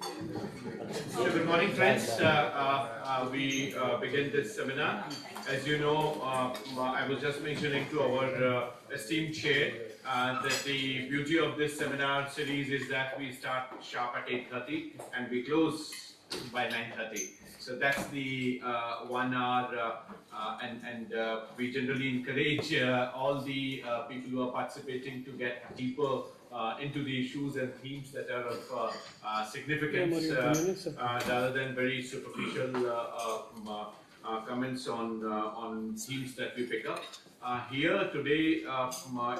So good morning, friends. We begin this seminar. As you know, I was just mentioning to our esteemed chair that the beauty of this seminar series is that we start sharp at 8:30 and we close by 9:30. So that's the 1 hour, and we generally encourage all the people who are participating to get deeper into the issues and themes that are of significance rather than very superficial comments on themes that we pick up. Here today,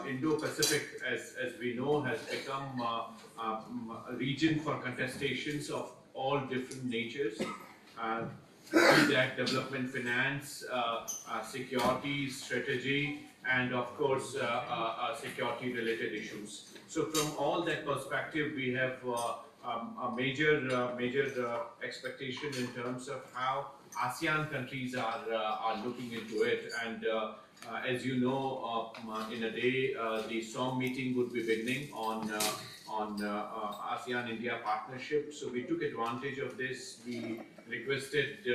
Indo-Pacific, as we know, has become a region for contestations of all different natures. Be that development finance, security, strategy, and of course security related issues. So from all that perspective, we have a major expectation in terms of how ASEAN countries are looking into it. And as you know, in a day, the SOM meeting would be beginning on ASEAN-India partnership. So we took advantage of this. We requested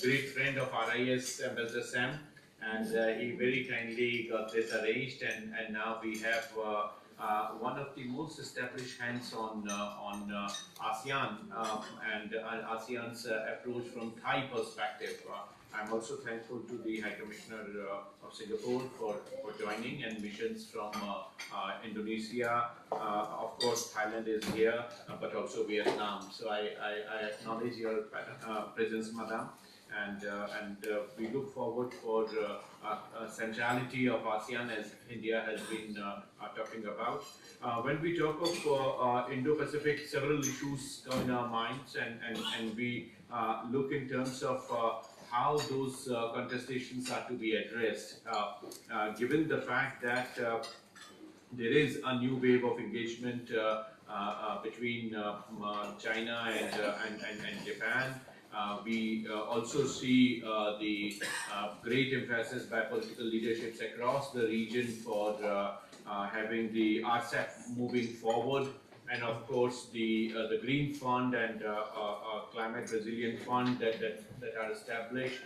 great friend of RIS, Ambassador Sam, and he very kindly got this arranged. And now we have one of the most established hands on ASEAN and ASEAN's approach from Thai perspective. I'm also thankful to the High Commissioner of Singapore for joining, and missions from Indonesia. Of course, Thailand is here, but also Vietnam. So I acknowledge your presence, Madam, and we look forward for centrality of ASEAN as India has been talking about. When we talk of Indo-Pacific, several issues come in our minds, and we look in terms of how those contestations are to be addressed, given the fact that there is a new wave of engagement between China and Japan. We also see the great emphasis by political leaderships across the region for having the RCEP moving forward, and of course the Green Fund and Climate Resilient Fund that are established,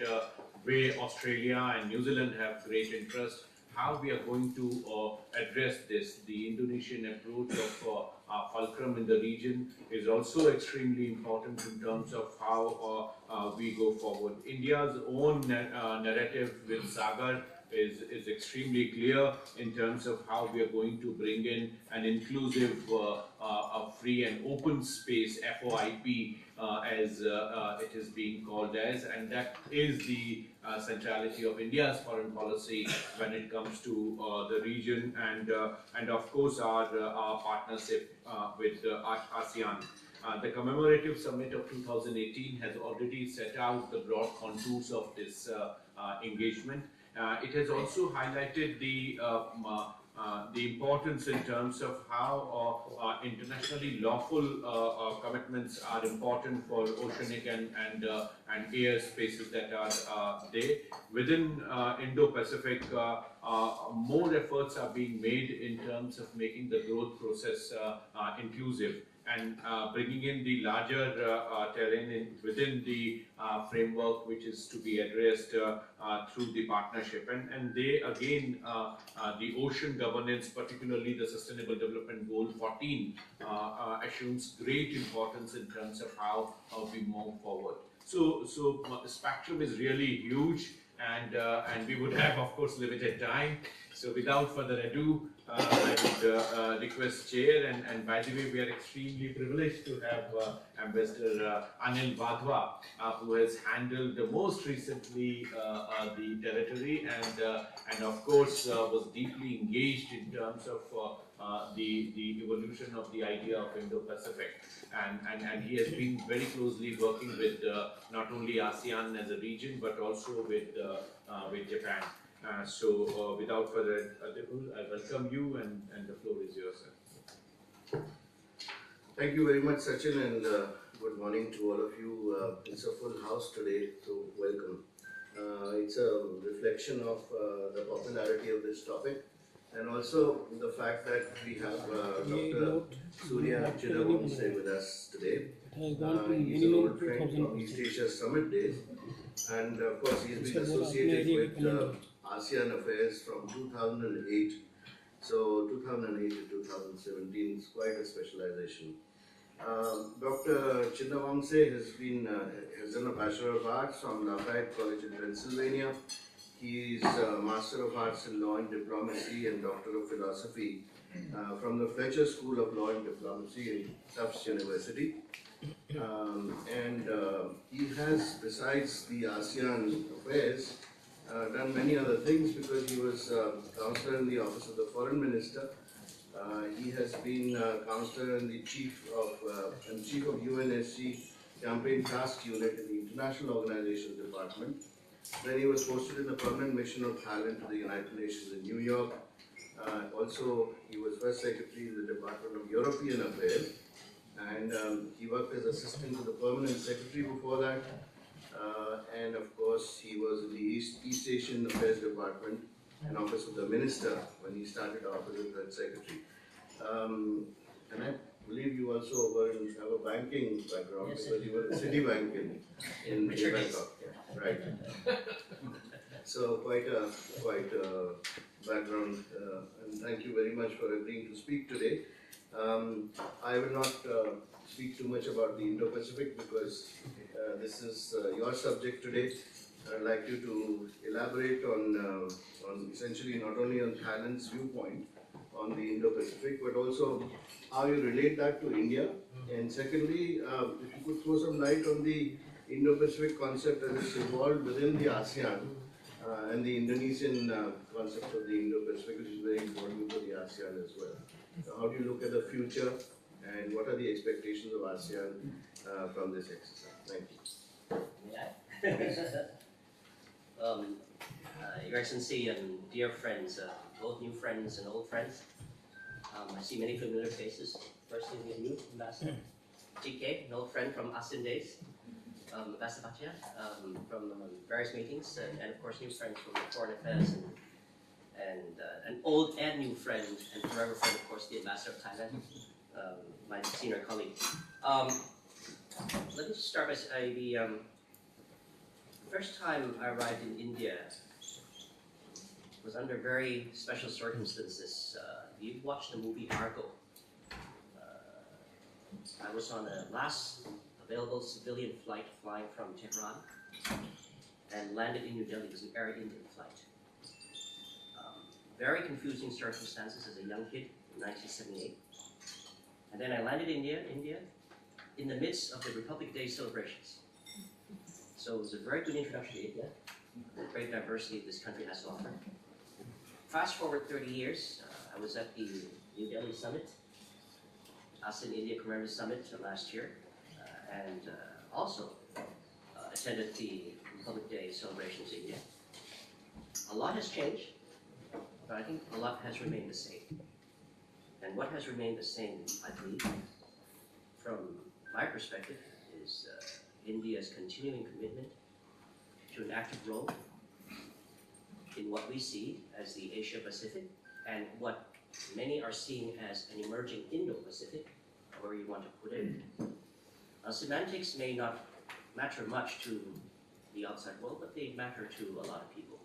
where Australia and New Zealand have great interest. How we are going to address this, the Indonesian approach of fulcrum in the region is also extremely important in terms of how we go forward. India's own narrative with Sagar is extremely clear in terms of how we are going to bring in an inclusive, free and open space, FOIP, as it is being called as, and that is the centrality of India's foreign policy when it comes to the region, and of course our partnership with ASEAN. The commemorative summit of 2018 has already set out the broad contours of this engagement. It has also highlighted the importance in terms of how internationally lawful commitments are important for oceanic and air spaces that are there. Within Indo-Pacific, more efforts are being made in terms of making the growth process inclusive, and bringing in the larger terrain within the framework which is to be addressed through the partnership. And they again, the ocean governance, particularly the Sustainable Development Goal 14, assumes great importance in terms of how we move forward. So the spectrum is really huge, and we would have, of course, limited time. So without further ado, I would request Chair, and by the way, we are extremely privileged to have Ambassador Anil Wadhwa, who has handled most recently the territory, and of course was deeply engaged in terms of the evolution of the idea of Indo-Pacific, and he has been very closely working with not only ASEAN as a region, but also with Japan. So without further ado, I welcome you, and the floor is yours, sir. Thank you very much, Sachin, and good morning to all of you. It's a full house today, so welcome. It's a reflection of the popularity of this topic, and also the fact that we have Dr. Suriya Chindawongse with us today. He's an old friend from East Asia Summit days, and of course he's been associated with ASEAN affairs from 2008. So 2008 to 2017 is quite a specialization. Dr. Chindawongse has done a Bachelor of Arts from Lafayette College in Pennsylvania. He is a Master of Arts in Law and Diplomacy and Doctor of Philosophy from the Fletcher School of Law and Diplomacy in Tufts University. He has, besides the ASEAN affairs, done many other things because he was counselor in the Office of the Foreign Minister. He has been counselor and the chief of UNSC Campaign Task Unit in the International Organizations Department. Then he was posted in the Permanent Mission of Thailand to the United Nations in New York. Also, he was First Secretary of the Department of European Affairs, and he worked as assistant to the Permanent Secretary before that. And of course, he was in the East Asian Affairs Department and Office of the Minister when he started off as a Third Secretary. And I believe you also have a banking background, yes, because you were at Citibank in Bangkok. Yeah, right. So quite a background, and thank you very much for agreeing to speak today. I will not speak too much about the Indo-Pacific because this is your subject today. I'd like you to elaborate on essentially not only on Thailand's viewpoint on the Indo-Pacific, but also how you relate that to India. And secondly, if you could throw some light on the Indo-Pacific concept as it's evolved within the ASEAN and the Indonesian concept of the Indo-Pacific, which is very important for the ASEAN as well. So how do you look at the future and what are the expectations of ASEAN from this exercise? Thank you. Your Excellency and dear friends, both new friends and old friends, I see many familiar faces. Firstly, with you, Ambassador TK, an old friend from ASEAN days, Ambassador Bhatia, from various meetings, and of course new friends from Foreign Affairs, and an old and new friend, and forever friend, of course, the Ambassador of Thailand, my senior colleague. Let me just start by saying the first time I arrived in India was under very special circumstances. You've watched the movie Argo. I was on the last available civilian flight flying from Tehran and landed in New Delhi. It was an Air Indian flight. Very confusing circumstances as a young kid in 1978. And then I landed in India in the midst of the Republic Day celebrations. So it was a very good introduction to India, the great diversity this country has to offer. Fast forward 30 years, I was at the New Delhi Summit, ASEAN India Commemorative Summit last year, and also attended the Republic Day celebrations in India. A lot has changed, but I think a lot has remained the same. And what has remained the same, I believe, from my perspective, is India's continuing commitment to an active role in what we see as the Asia-Pacific and what many are seeing as an emerging Indo-Pacific, however you want to put it. Semantics may not matter much to the outside world, but they matter to a lot of people.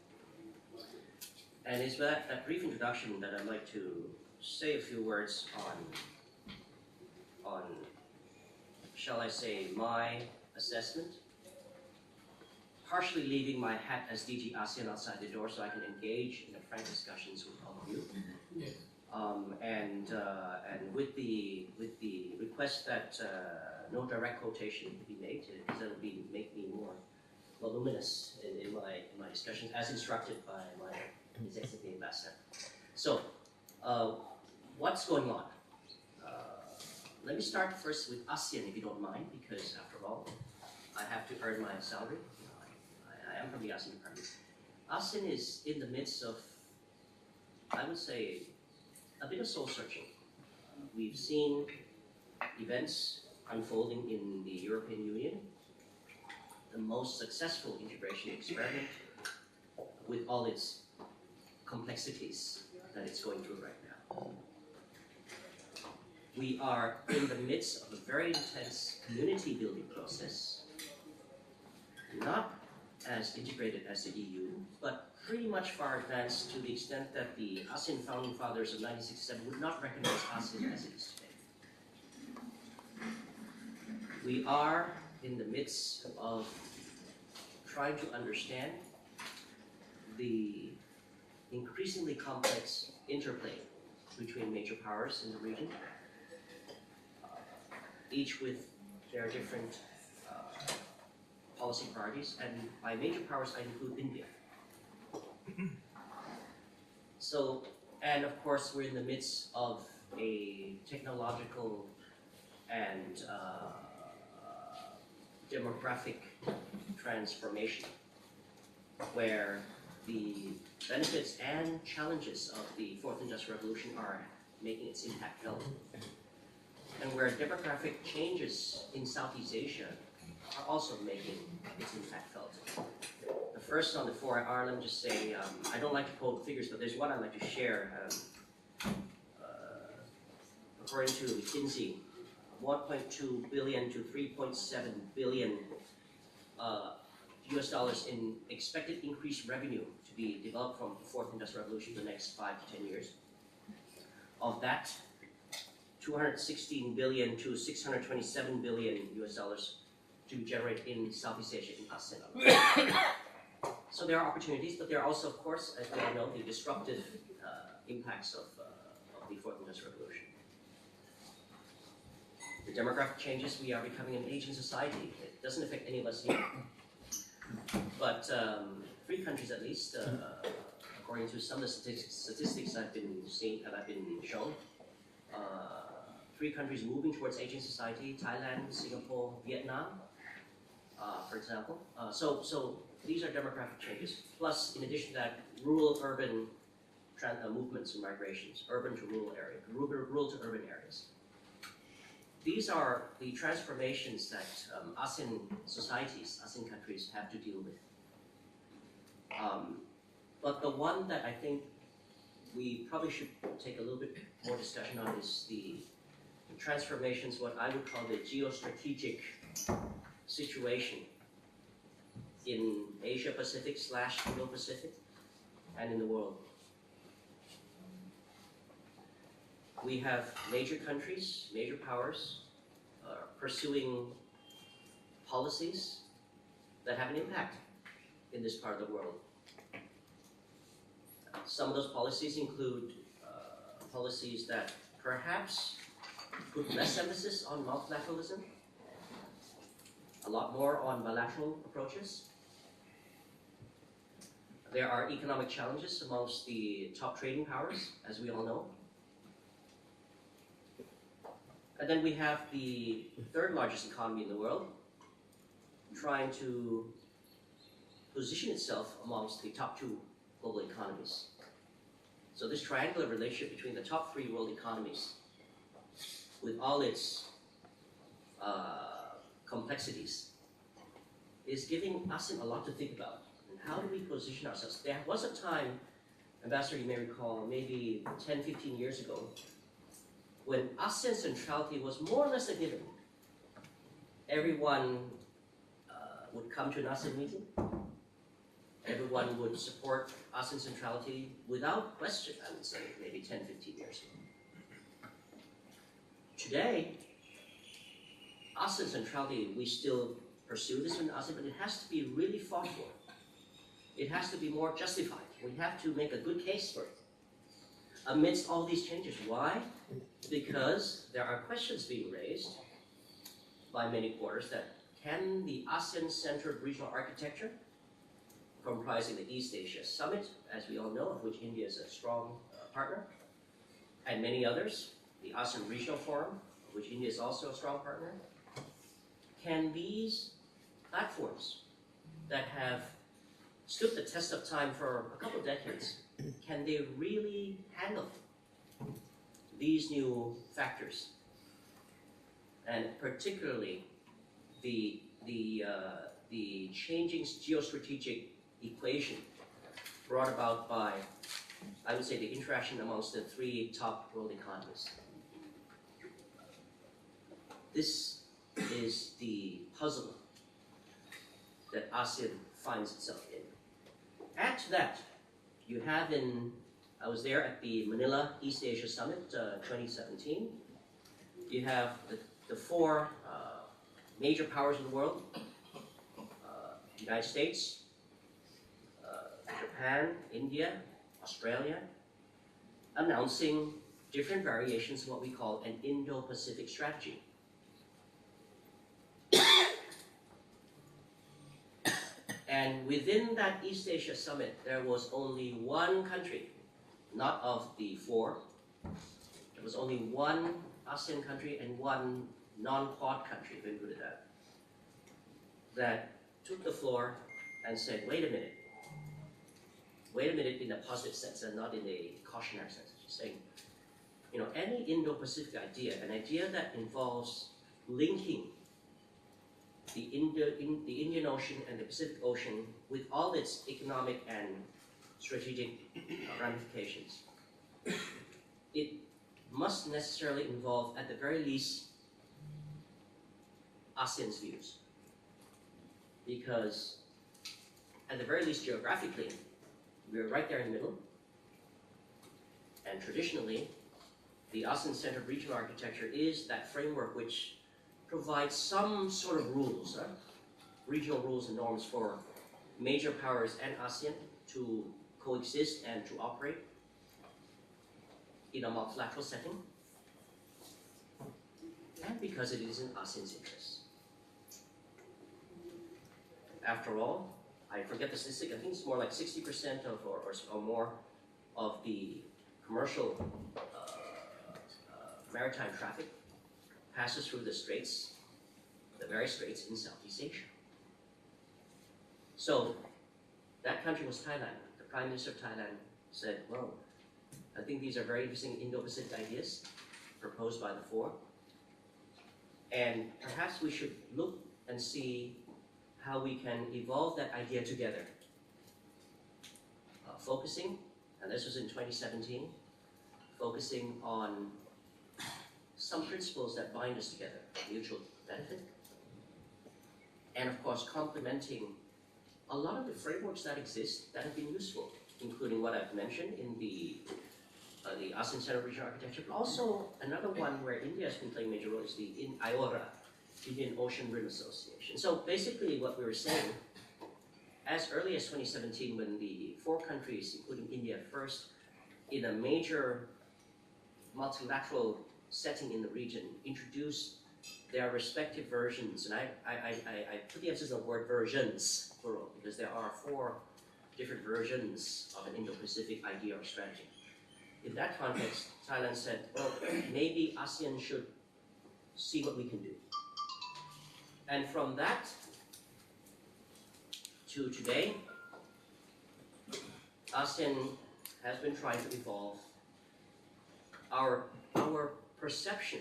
And it's with that brief introduction that I'd like to say a few words on, shall I say, my assessment, partially leaving my hat as DG ASEAN outside the door so I can engage in a frank discussions with all of you. Yes. And with the request that no direct quotation be made, because that will make me more voluminous in my discussions, as instructed by my executive ambassador. So, what's going on? Let me start first with ASEAN, if you don't mind, because after all, I have to earn my salary. I am from the ASEAN department. ASEAN is in the midst of, I would say, a bit of soul searching. We've seen events unfolding in the European Union, the most successful integration experiment with all its complexities that it's going through right now. We are in the midst of a very intense community building process, not as integrated as the EU, but pretty much far advanced to the extent that the ASEAN founding fathers of 1967 would not recognize ASEAN as it is today. We are in the midst of trying to understand the increasingly complex interplay between major powers in the region, each with their different policy priorities, and by major powers I include India. So, and of course we're in the midst of a technological and demographic transformation where the benefits and challenges of the Fourth Industrial Revolution are making its impact felt. And where demographic changes in Southeast Asia are also making its impact felt. The first on the four are, let me just say, I don't like to quote figures, but there's one I'd like to share. According to McKinsey, 1.2 billion to 3.7 billion US dollars in expected increased revenue to be developed from the Fourth Industrial Revolution in the next 5 to 10 years. Of that, 216 billion to 627 billion US dollars to be in Southeast Asia, in ASEAN. So there are opportunities, but there are also, of course, as we all know, the disruptive impacts of the Fourth Industrial Revolution. The demographic changes, we are becoming an aging society. It doesn't affect any of us here. But 3 countries at least, according to some of the statistics I've been seeing and I've been shown, 3 countries moving towards aging society: Thailand, Singapore, Vietnam, for example. So these are demographic changes. Plus, in addition to that, rural-urban movements and migrations, urban to rural area, rural to urban areas. These are the transformations that ASEAN societies, ASEAN countries have to deal with. But the one that I think we probably should take a little bit more discussion on is the transformations, what I would call the geostrategic situation in Asia-Pacific / Indo-Pacific and in the world. We have major countries, major powers pursuing policies that have an impact in this part of the world. Some of those policies include policies that perhaps put less emphasis on multilateralism, a lot more on bilateral approaches. There are economic challenges amongst the top trading powers, as we all know. And then we have the 3rd largest economy in the world trying to position itself amongst the top 2 global economies. So this triangular relationship between the top 3 world economies, with all its complexities, is giving ASEAN a lot to think about. And how do we position ourselves? There was a time, Ambassador, you may recall, maybe 10, 15 years ago, when ASEAN centrality was more or less a given. Everyone would come to an ASEAN meeting. Everyone would support ASEAN centrality without question, I would say, maybe 10, 15 years ago. Today, ASEAN centrality, we still pursue this in ASEAN, but it has to be really fought for. It has to be more justified. We have to make a good case for it. Amidst all these changes, why? Because there are questions being raised by many quarters that can the ASEAN-centered regional architecture, comprising the East Asia Summit, as we all know, of which India is a strong partner, and many others, the ASEAN Regional Forum, of which India is also a strong partner, can these platforms that have stood the test of time for a couple of decades, can they really handle these new factors? And particularly the changing geostrategic equation brought about by I would say, the interaction amongst the three top world economies. This is the puzzle that ASEAN finds itself in. Add to that, you have I was there at the Manila East Asia Summit 2017. You have the four major powers in the world, United States, Japan, India, Australia, announcing different variations of what we call an Indo-Pacific strategy. And within that East Asia Summit, there was only one country, not of the four. There was only one ASEAN country and one non-Quad country, if we put it that took the floor and said, wait a minute in a positive sense and not in a cautionary sense. Just saying, any Indo-Pacific idea, an idea that involves linking the Indian Ocean and the Pacific Ocean with all its economic and strategic ramifications, it must necessarily involve, at the very least, ASEAN's views. Because, at the very least geographically, we're right there in the middle. And traditionally, the ASEAN-centered regional architecture is that framework which provides some sort of rules, regional rules and norms for major powers and ASEAN to coexist and to operate in a multilateral setting, and because it is in ASEAN's interests. After all, I forget the statistic, I think it's more like 60% or more of the commercial maritime traffic passes through the straits, the very straits in Southeast Asia. So that country was Thailand. The Prime Minister of Thailand said, well, I think these are very interesting Indo-Pacific ideas proposed by the four. And perhaps we should look and see how we can evolve that idea together. Focusing, and this was in 2017, focusing on some principles that bind us together, mutual benefit, and of course complementing a lot of the frameworks that exist that have been useful, including what I've mentioned in the ASEAN-centered regional architecture, but also another one where India has been playing a major role is the IORA, Indian Ocean Rim Association. So basically what we were saying, as early as 2017, when the four countries, including India first, in a major multilateral setting in the region, introduced their respective versions, and I put the emphasis on the word versions, plural, because there are four different versions of an Indo-Pacific idea or strategy. In that context, Thailand said, well, maybe ASEAN should see what we can do. And from that to today, ASEAN has been trying to evolve our perception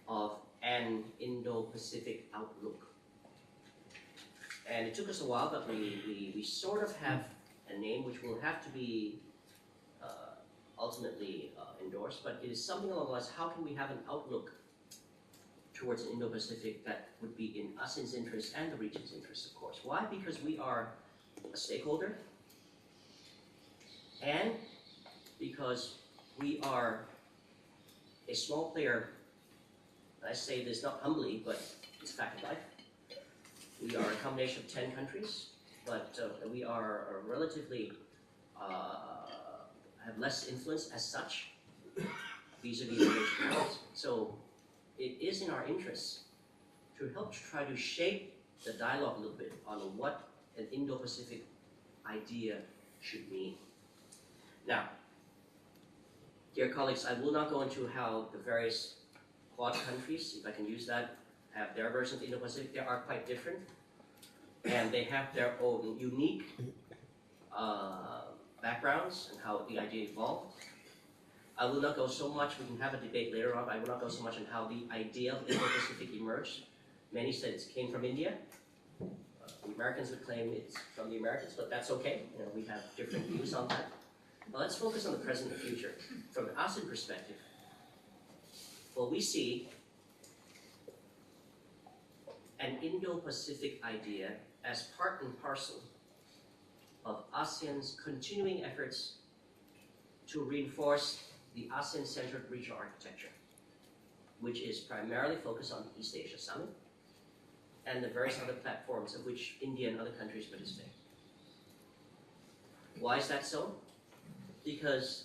of an Indo-Pacific outlook. And it took us a while, but we sort of have a name which will have to be ultimately endorsed, but it is something along the lines, how can we have an outlook towards an Indo-Pacific that would be in ASEAN's interest and the region's interest, of course. Why? Because we are a stakeholder, and because we are a small player. I say this not humbly, but it's fact of life. We are a combination of 10 countries, but we are relatively have less influence as such vis-a-vis the major powers. So it is in our interest to help try to shape the dialogue a little bit on what an Indo-Pacific idea should mean. Now, dear colleagues, I will not go into how the various Quad countries, if I can use that, have their version of the Indo-Pacific. They are quite different, and they have their own unique backgrounds and how the idea evolved. I will not go so much, we can have a debate later on, but I will not go so much on how the idea of Indo-Pacific emerged. Many said it came from India. The Americans would claim it's from the Americans, but that's okay. We have different views on that. Well, let's focus on the present and future. From an ASEAN perspective, well, we see an Indo-Pacific idea as part and parcel of ASEAN's continuing efforts to reinforce the ASEAN-centered regional architecture, which is primarily focused on the East Asia Summit and the various other platforms of which India and other countries participate. Why is that so? Because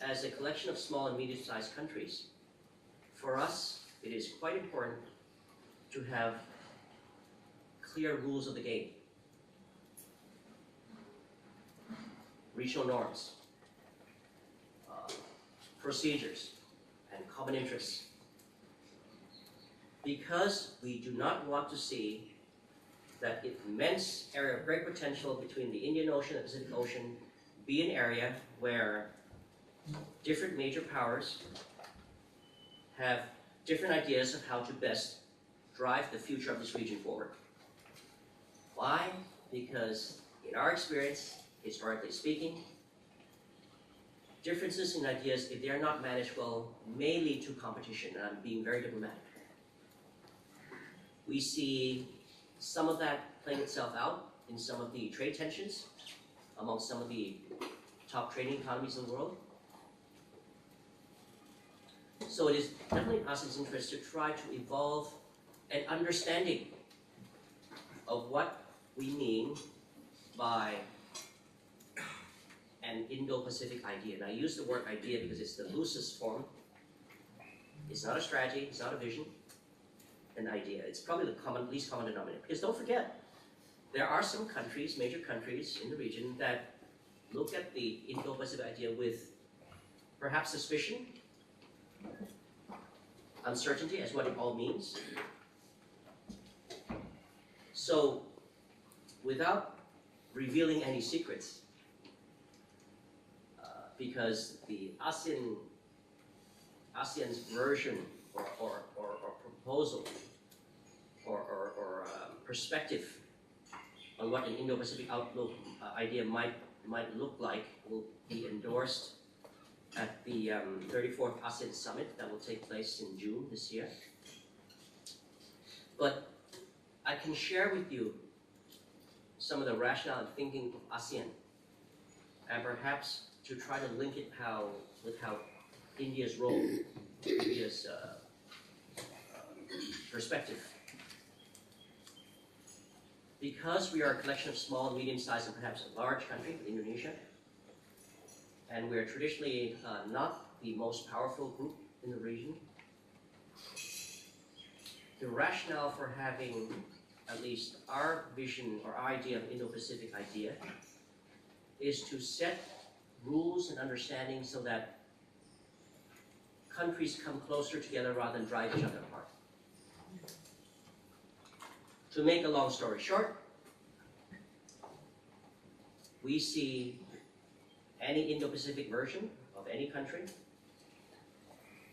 as a collection of small and medium-sized countries, for us, it is quite important to have clear rules of the game, regional norms, procedures, and common interests. Because we do not want to see that immense area of great potential between the Indian Ocean and the Pacific Ocean be an area where different major powers have different ideas of how to best drive the future of this region forward. Why? Because in our experience, historically speaking, differences in ideas, if they are not managed well, may lead to competition, and I'm being very diplomatic. We see some of that playing itself out in some of the trade tensions among some of the top trading economies in the world. So it is definitely in ASEAN's interest to try to evolve an understanding of what we mean by an Indo-Pacific idea. And I use the word idea because it's the loosest form. It's not a strategy, it's not a vision, an idea. It's probably the least common denominator. Because don't forget, there are some countries, major countries in the region that look at the Indo-Pacific idea with perhaps suspicion, uncertainty as what it all means. So, without revealing any secrets, because the ASEAN's version or proposal or perspective on what an Indo-Pacific outlook idea might look like will be endorsed at the 34th ASEAN Summit that will take place in June this year. But I can share with you some of the rationale and thinking of ASEAN, and perhaps to try to link it with how India's role, India's perspective. Because we are a collection of small and medium-sized and perhaps a large country, Indonesia, and we are traditionally not the most powerful group in the region, the rationale for having at least our vision or our idea of Indo-Pacific idea is to set rules and understanding so that countries come closer together rather than drive each other apart. To make a long story short, we see any Indo-Pacific version of any country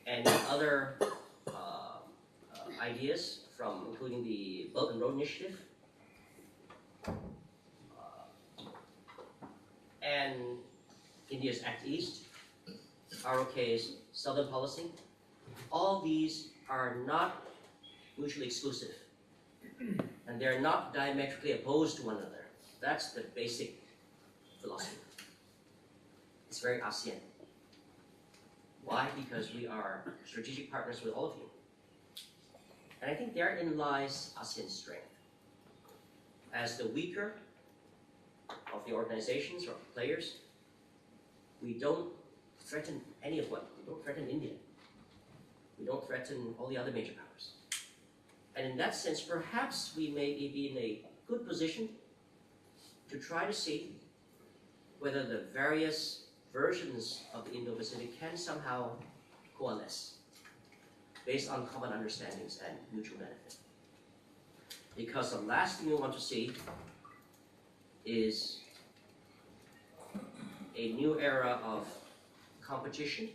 and other ideas from including the Belt and Road Initiative and India's Act East, ROK's Southern Policy. All these are not mutually exclusive, and they're not diametrically opposed to one another. That's the basic philosophy. It's very ASEAN. Why? Because we are strategic partners with all of you. And I think therein lies ASEAN's strength. As the weaker of the organizations or players, we don't threaten any of what. We don't threaten India. We don't threaten all the other major powers. And in that sense, perhaps we may be in a good position to try to see whether the various versions of the Indo-Pacific can somehow coalesce based on common understandings and mutual benefit. Because the last thing we want to see is a new era of competition,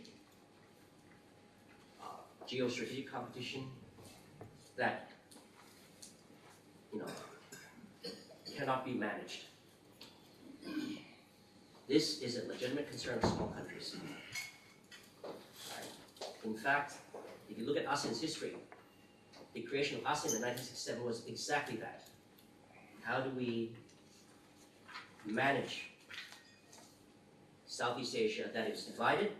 geostrategic competition that cannot be managed. This is a legitimate concern of small countries. Right? In fact, if you look at ASEAN's history, the creation of ASEAN in 1967 was exactly that. How do we manage Southeast Asia that is divided,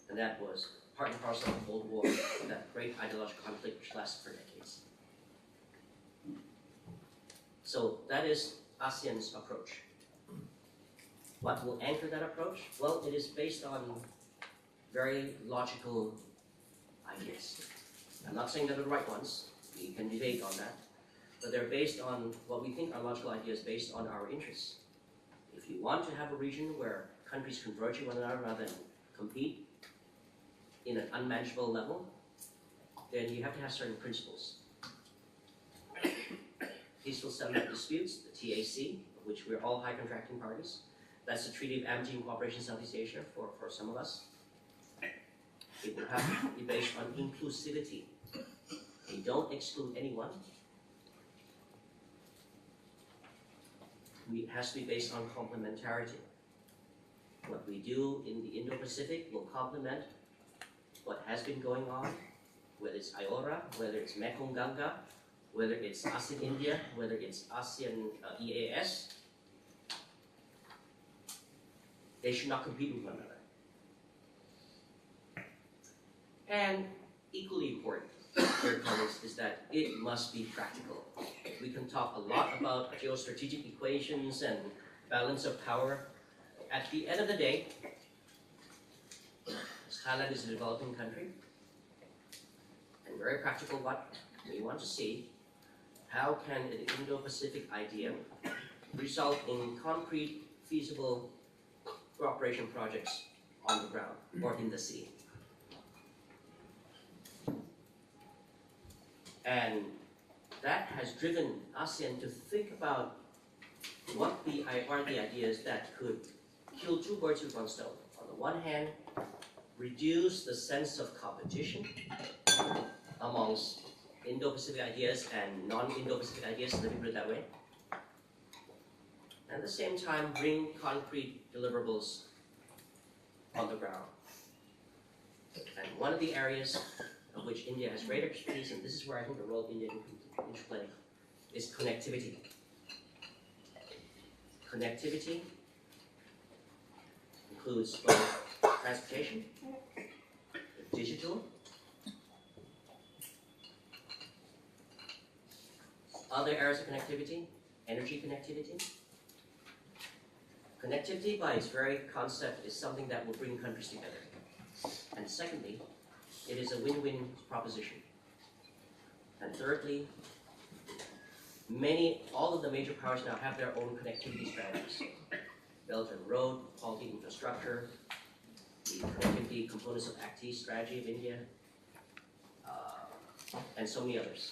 and that was part and parcel of the Cold War, that great ideological conflict which lasted for decades. So that is ASEAN's approach. What will anchor that approach? Well, it is based on very logical ideas. I'm not saying they're the right ones, we can debate on that, but they're based on what we think are logical ideas based on our interests. If you want to have a region where countries converge with one another rather than compete in an unmanageable level, then you have to have certain principles. Peaceful settlement of disputes, the TAC, of which we're all high contracting parties. That's the Treaty of Amity and Cooperation in Southeast Asia for some of us. It will have to be based on inclusivity. They don't exclude anyone. It has to be based on complementarity. What we do in the Indo-Pacific will complement what has been going on, whether it's IORA, whether it's Mekong Ganga, whether it's ASEAN India, whether it's ASEAN EAS. They should not compete with one another. And equally important, third premise, is that it must be practical. We can talk a lot about geostrategic equations and balance of power. At the end of the day, Thailand is a developing country, and very practical what we want to see. How can an Indo-Pacific idea result in concrete, feasible cooperation projects on the ground or in the sea? And that has driven ASEAN to think about what are the ideas that could kill two birds with one stone. On the one hand, reduce the sense of competition amongst Indo-Pacific ideas and non-Indo-Pacific ideas, let me put it that way. And at the same time, bring concrete deliverables on the ground. And one of the areas of which India has great expertise, and this is where I think the role of India can interplay, is connectivity. Connectivity includes both transportation, digital, other areas of connectivity, energy connectivity. Connectivity by its very concept is something that will bring countries together. And secondly, it is a win-win proposition. And thirdly, all of the major powers now have their own connectivity strategies. Belt and Road, quality infrastructure, the connectivity components of Act East strategy of India, and so many others.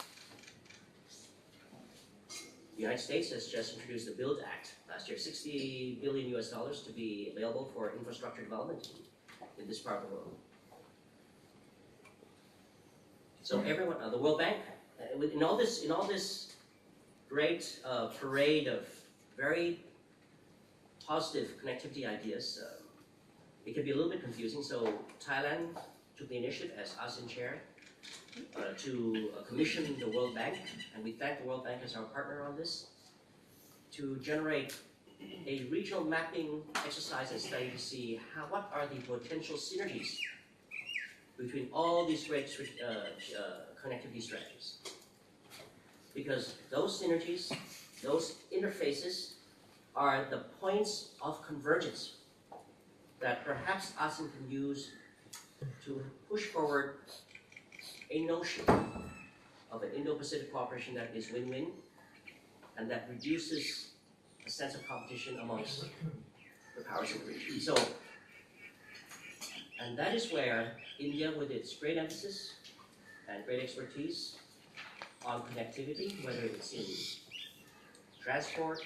The United States has just introduced the BUILD Act last year, $60 billion to be available for infrastructure development in this part of the world. So everyone, the World Bank, in all this great parade of very positive connectivity ideas, it can be a little bit confusing. So Thailand took the initiative as ASEAN chair to commission the World Bank, and we thank the World Bank as our partner on this, to generate a regional mapping exercise and study to see what are the potential synergies between all these great connectivity strategies. Because those synergies, those interfaces, are the points of convergence that perhaps ASEAN can use to push forward a notion of an Indo-Pacific cooperation that is win-win and that reduces a sense of competition amongst the powers of the region. So, and that is where India, with its great emphasis and great expertise on connectivity, whether it's in transport,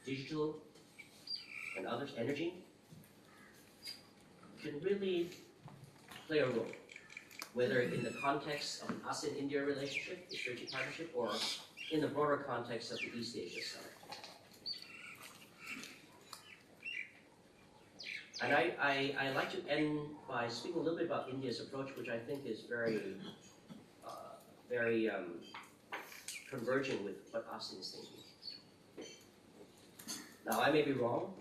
digital, and others, energy, can really play a role, whether in the context of an ASEAN-India relationship, a strategic partnership, or in the broader context of the East Asia Summit. And I like to end by speaking a little bit about India's approach, which I think is very converging with what ASEAN is thinking. Now, I may be wrong,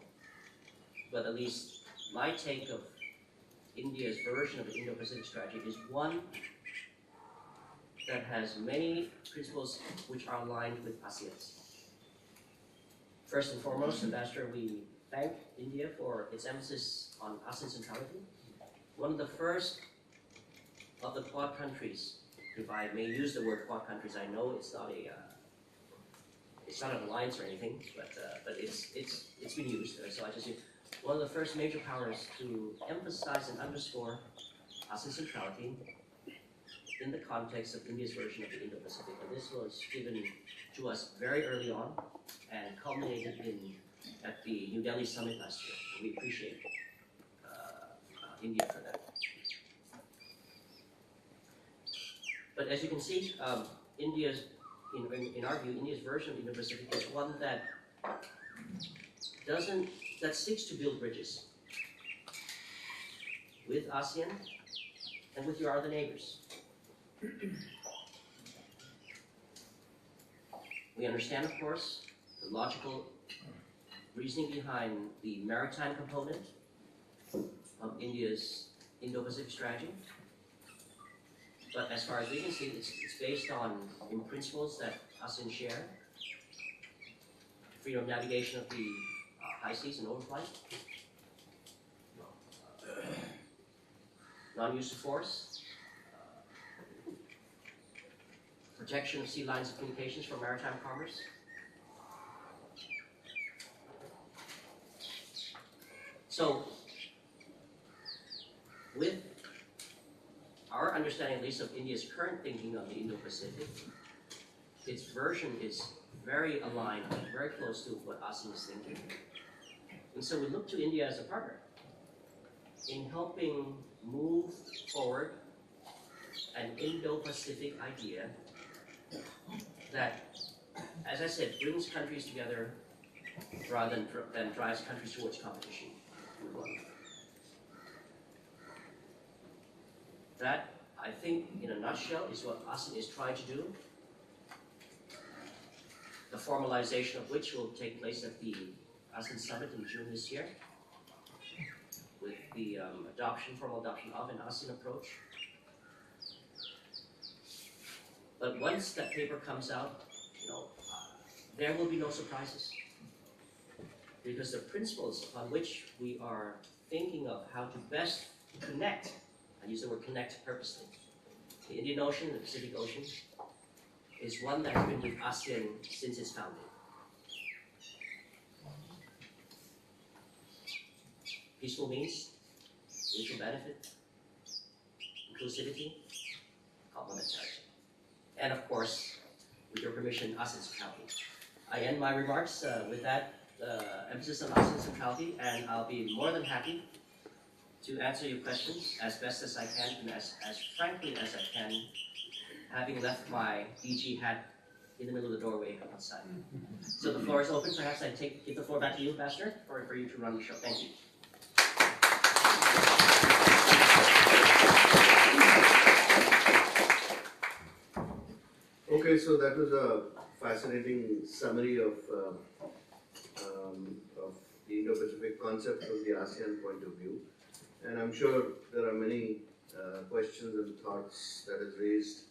but at least my take of India's version of the Indo-Pacific strategy is one that has many principles which are aligned with ASEAN's. First and foremost, Ambassador, we thank India for its emphasis on ASEAN centrality. One of the first of the Quad countries, if I may use the word Quad countries, I know it's not an alliance or anything, but it's been used. So I just say one of the first major powers to emphasize and underscore ASEAN centrality in the context of India's version of the Indo-Pacific. And this was given to us very early on and culminated at the New Delhi summit last year. We appreciate India for that. But as you can see, India's, in our view, India's version of the Indo-Pacific is one that seeks to build bridges with ASEAN and with your other neighbors. We understand, of course, the logical reasoning behind the maritime component of India's Indo-Pacific strategy. But as far as we can see, it's based on principles that ASEAN share. Freedom of navigation of the high seas and overflight. Non-use of force. Protection of sea lines of communications for maritime commerce. So, with our understanding, at least, of India's current thinking of the Indo-Pacific, its version is very aligned, very close to what ASEAN is thinking. And so we look to India as a partner in helping move forward an Indo-Pacific idea that, as I said, brings countries together rather than drives countries towards competition. That, I think, in a nutshell, is what ASEAN is trying to do, the formalization of which will take place at the ASEAN Summit in June this year, with the formal adoption of an ASEAN approach. But once that paper comes out, there will be no surprises, because the principles upon which we are thinking of how to best connect, I use the word connect purposely, the Indian Ocean and the Pacific Ocean, is one that has been with ASEAN since its founding. Peaceful means, mutual benefit, inclusivity, complementarity. And of course, with your permission, ASEAN centrality. I end my remarks with that emphasis on ASEAN centrality, and I'll be more than happy to answer your questions as best as I can and as frankly as I can, having left my DG hat in the middle of the doorway outside. So the floor is open. Perhaps I give the floor back to you, Ambassador, for you to run the show. Thank you. Okay, so that was a fascinating summary of the Indo-Pacific concept from the ASEAN point of view. And I'm sure there are many questions and thoughts that is raised.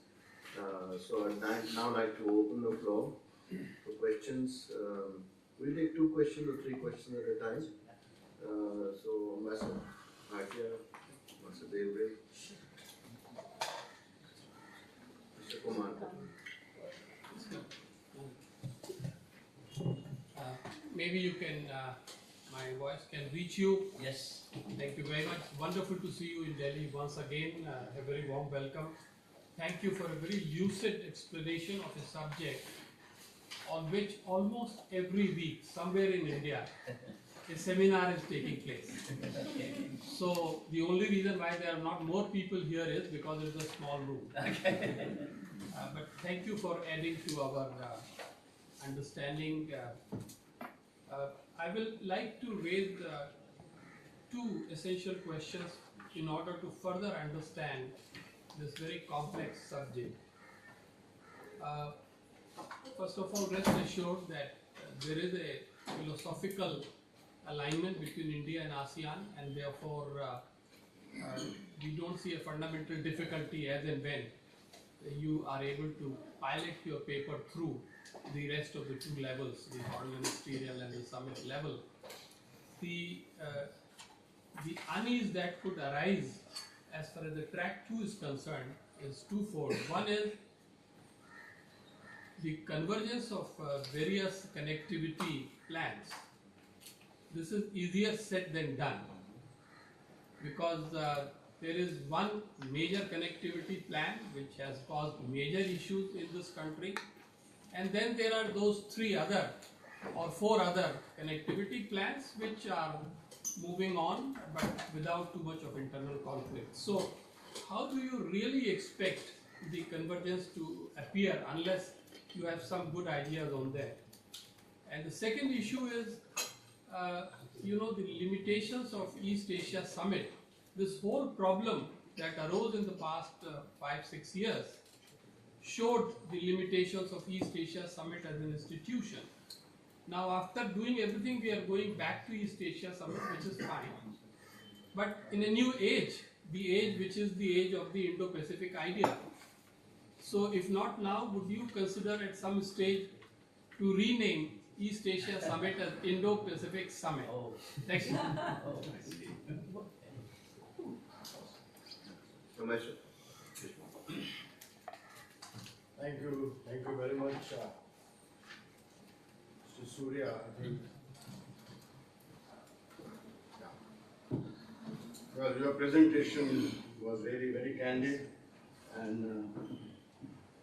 So I'd now like to open the floor for questions. We'll take 2 questions or 3 questions at a time. So Ambassador Bhatia, Ambassador Devre, Mr. Kumar. Maybe you can, my voice can reach you. Yes. Thank you very much. Wonderful to see you in Delhi once again. A very warm welcome. Thank you for a very lucid explanation of a subject on which almost every week, somewhere in India, a seminar is taking place. So the only reason why there are not more people here is because it's a small room. But thank you for adding to our understanding. I will like to raise two essential questions in order to further understand this very complex subject. First of all, rest assured that there is a philosophical alignment between India and ASEAN, and therefore we don't see a fundamental difficulty as and when you are able to pilot your paper through the rest of the two levels, the foreign ministerial and the summit level. The unease that could arise as far as the track 2 is concerned is twofold. One is the convergence of various connectivity plans. This is easier said than done, because there is one major connectivity plan which has caused major issues in this country, and then there are those 3 other or 4 other connectivity plans which are moving on but without too much of internal conflict. So how do you really expect the convergence to appear unless you have some good ideas on that? And the second issue is the limitations of East Asia Summit. This whole problem that arose in the past 5-6 years showed the limitations of East Asia Summit as an institution. Now, after doing everything, we are going back to East Asia Summit, which is fine. But in a new age, the age which is the age of the Indo-Pacific idea. So, if not now, would you consider at some stage to rename East Asia Summit as Indo-Pacific Summit? Oh. Thank you. Thank you very much, Mr. Suriya. I think, well, your presentation was very candid and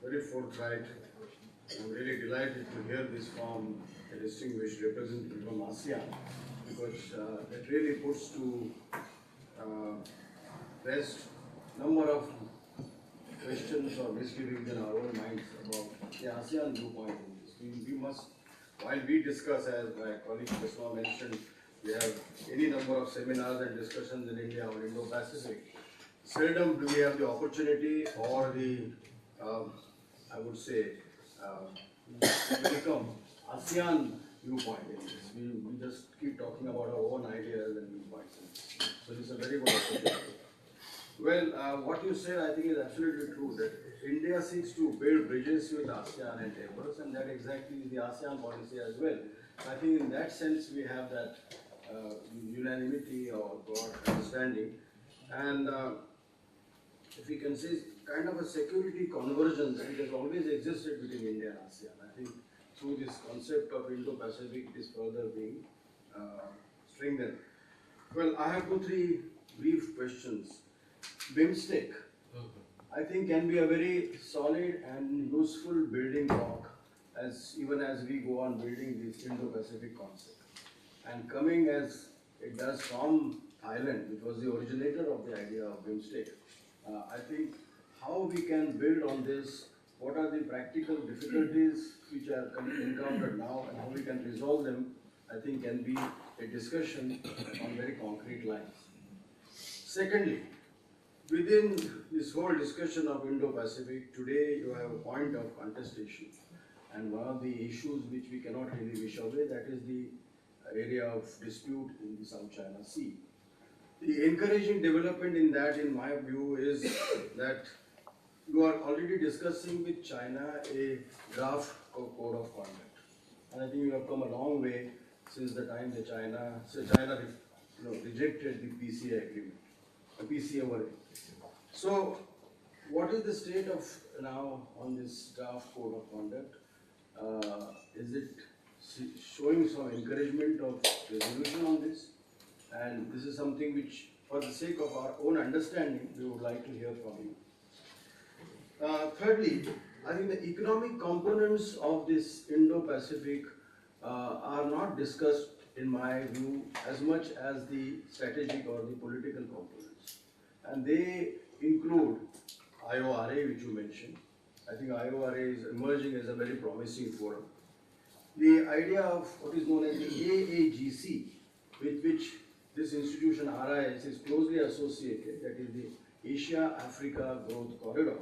very forthright. I'm really delighted to hear this from a distinguished representative from ASEAN, because it really puts to rest number of questions or misgivings in our own minds about the ASEAN viewpoint in this. We must, while we discuss, as my colleague just now mentioned, we have any number of seminars and discussions in India or Indo-Pacific. Seldom do we have the opportunity or the, I would say, welcome ASEAN viewpoint in this. We just keep talking about our own ideas and viewpoints. So it's a very good opportunity. Well, what you said, I think, is absolutely true, that India seeks to build bridges with ASEAN and neighbors, and that exactly is the ASEAN policy as well. I think in that sense we have that unanimity or broad understanding, and if we can say kind of a security convergence which has always existed between India and ASEAN. I think through this concept of Indo-Pacific it is further being strengthened. Well, I have 2-3 brief questions. BIMSTEC, I think, can be a very solid and useful building block even as we go on building this Indo-Pacific concept. And coming as it does from Thailand, which was the originator of the idea of BIMSTEC, I think how we can build on this, what are the practical difficulties which are encountered now and how we can resolve them, I think can be a discussion on very concrete lines. Secondly, within this whole discussion of Indo-Pacific, today you have a point of contestation, and one of the issues which we cannot really wish away, that is the area of dispute in the South China Sea. The encouraging development in that, in my view, is that you are already discussing with China a draft code of conduct, and I think you have come a long way since the time that China rejected the PCA agreement, PCA. So, what is the state of now on this draft code of conduct? Is it showing some encouragement of resolution on this? And this is something which, for the sake of our own understanding, we would like to hear from you. Thirdly, I think the economic components of this Indo-Pacific are not discussed, in my view, as much as the strategic or the political components. And they include IORA, which you mentioned. I think IORA is emerging as a very promising forum. The idea of what is known as the AAGC, with which this institution RIS is closely associated, that is the Asia-Africa Growth Corridor,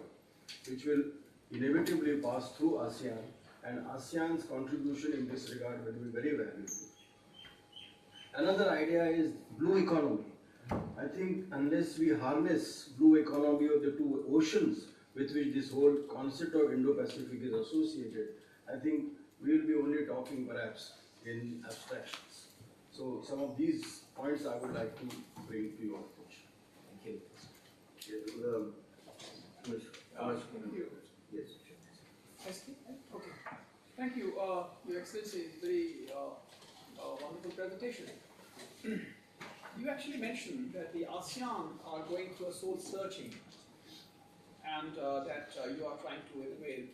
which will inevitably pass through ASEAN, and ASEAN's contribution in this regard will be very valuable. Another idea is blue economy. I think unless we harness blue economy of the two oceans with which this whole concept of Indo-Pacific is associated, I think we will be only talking perhaps in abstractions. So some of these points I would like to bring to your attention. Thank you. Yes. I speak? Okay. Thank you, Your Excellency. Very wonderful presentation. You actually mentioned that the ASEAN are going through a soul searching, and that you are trying to, in a way,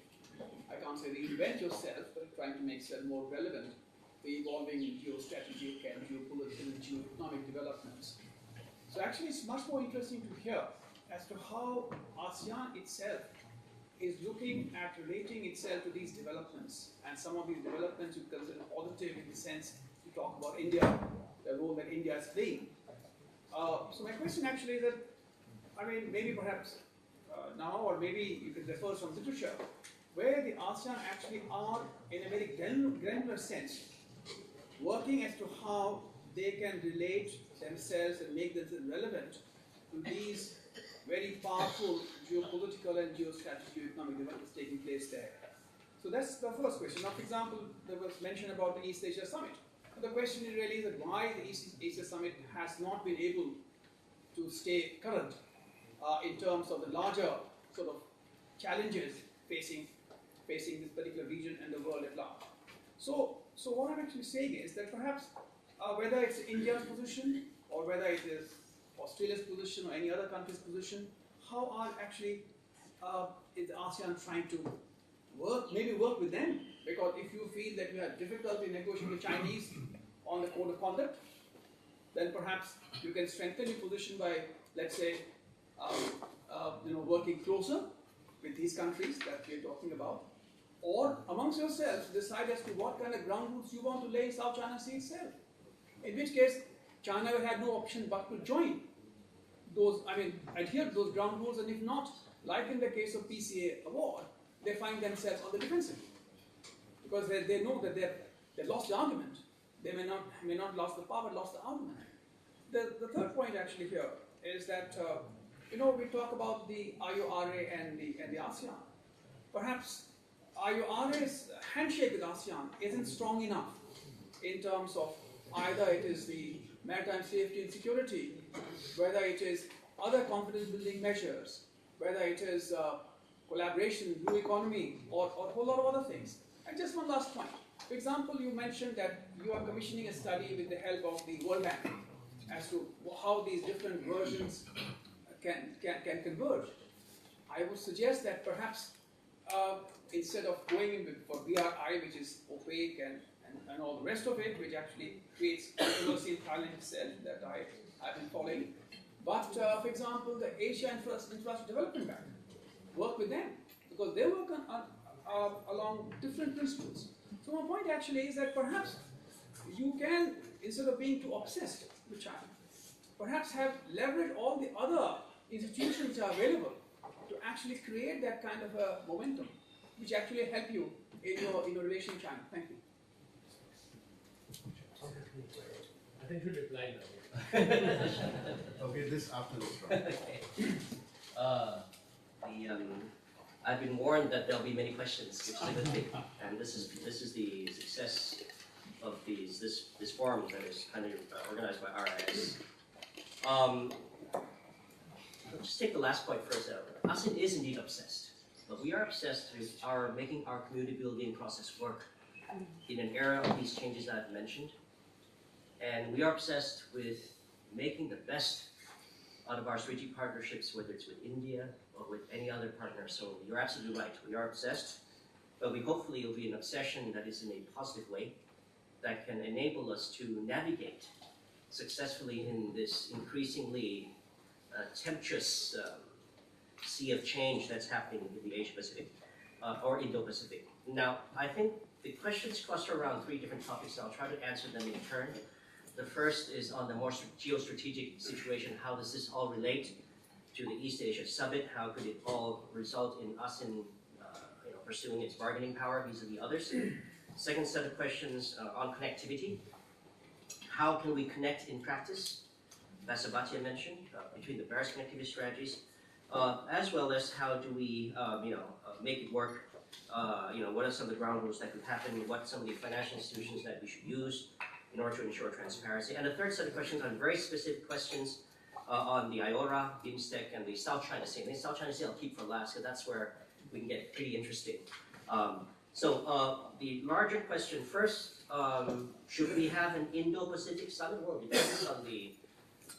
I can't say reinvent yourself, but trying to make yourself more relevant to evolving geostrategic and geopolitical and geoeconomic developments. So actually, it's much more interesting to hear as to how ASEAN itself is looking at relating itself to these developments, and some of these developments you consider positive in the sense you talk about India, the role that India is playing. So my question actually is that, I mean, maybe perhaps now, or maybe you could refer some literature, where the ASEAN actually are, in a very granular sense, working as to how they can relate themselves and make themselves relevant to these very powerful geopolitical and geostrategic economic developments taking place there. So that's the first question. Now, for example, there was mention about the East Asia Summit. And the question really is that why the East Asia Summit has not been able to stay current in terms of the larger sort of challenges facing this particular region and the world at large. So what I'm actually saying is that perhaps whether it's India's position or whether it is Australia's position or any other country's position, how are actually is the ASEAN trying to work with them? Because if you feel that you have difficulty negotiating with the Chinese on the code of conduct, then perhaps you can strengthen your position by, let's say, working closer with these countries that we're talking about, or amongst yourselves decide as to what kind of ground rules you want to lay in South China Sea itself. In which case, China will have no option but to join those, adhere to those ground rules, and if not, like in the case of PCA award, they find themselves on the defensive. Because they know that they lost the argument. They may not lost the power, but lost the argument. The third point actually here is that, we talk about the IORA and the ASEAN. Perhaps IORA's handshake with ASEAN isn't strong enough in terms of either it is the maritime safety and security, whether it is other confidence building measures, whether it is collaboration, blue economy, or a whole lot of other things. And just one last point. For example, you mentioned that you are commissioning a study with the help of the World Bank as to how these different versions can converge. I would suggest that perhaps instead of going in for BRI, which is opaque and all the rest of it, which actually creates controversy in Thailand itself that I've been following. But for example, the Asia Infrastructure Development Bank, work with them because they work along different principles. So my point actually is that perhaps you can, instead of being too obsessed with China, perhaps have leveraged all the other institutions which are available to actually create that kind of a momentum, which actually help you in your relation with China. Thank you. I think you should reply now. Okay, this after this round. I've been warned that there'll be many questions, which is a good thing, and this is the success of this forum that is kind of organized by RIS. Let's just take the last point first. ASEAN is indeed obsessed, but we are obsessed with making our community building process work in an era of these changes that I've mentioned, and we are obsessed with making the best out of our strategic partnerships, whether it's with India or with any other partner. So you're absolutely right, we are obsessed, but hopefully it'll be an obsession that is in a positive way, that can enable us to navigate successfully in this increasingly tempestuous sea of change that's happening in the Asia-Pacific or Indo-Pacific. Now, I think the questions cluster around three different topics, and I'll try to answer them in turn. The first is on the more geostrategic situation. How does this all relate to the East Asia Summit? How could it all result in ASEAN pursuing its bargaining power vis-a-vis others? Second set of questions on connectivity. How can we connect in practice? Basabatia mentioned between the various connectivity strategies, as well as how do we make it work. What are some of the ground rules that could happen? What some of the financial institutions that we should use in order to ensure transparency? And the third set of questions are very specific questions on the IORA, BIMSTEC, and the South China Sea. And the South China Sea I'll keep for last, because that's where we can get pretty interesting. The larger question first, should we have an Indo-Pacific summit? Well, it depends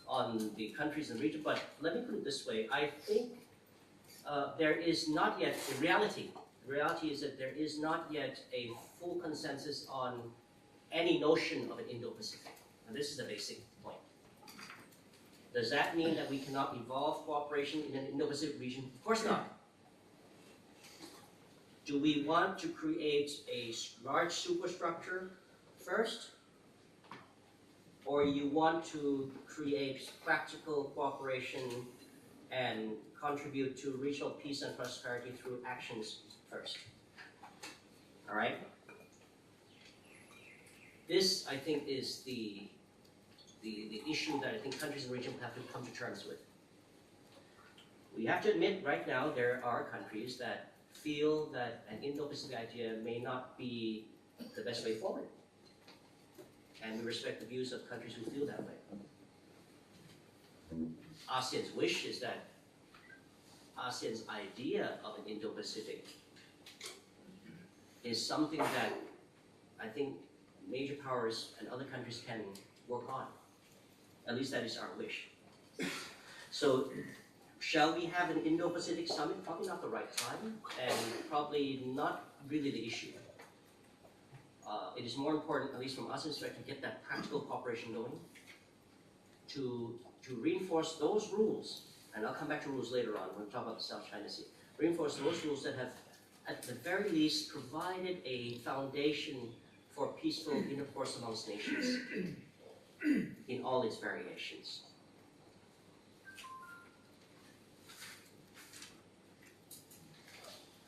on the countries in the region, but let me put it this way. I think there is not yet, the reality is that there is not yet a full consensus on any notion of an Indo-Pacific. And this is the basic point. Does that mean that we cannot evolve cooperation in an Indo-Pacific region? Of course not. Do we want to create a large superstructure first? Or you want to create practical cooperation and contribute to regional peace and prosperity through actions first? All right? This, I think, is the issue that I think countries in the region will have to come to terms with. We have to admit right now there are countries that feel that an Indo-Pacific idea may not be the best way forward. And we respect the views of countries who feel that way. ASEAN's wish is that ASEAN's idea of an Indo-Pacific is something that I think major powers and other countries can work on. At least that is our wish. So, shall we have an Indo-Pacific summit? Probably not the right time, and probably not really the issue. It is more important, at least from ASEAN's perspective, to get that practical cooperation going, to reinforce those rules, and I'll come back to rules later on when we talk about the South China Sea, reinforce those rules that have, at the very least, provided a foundation for peaceful intercourse amongst nations in all its variations.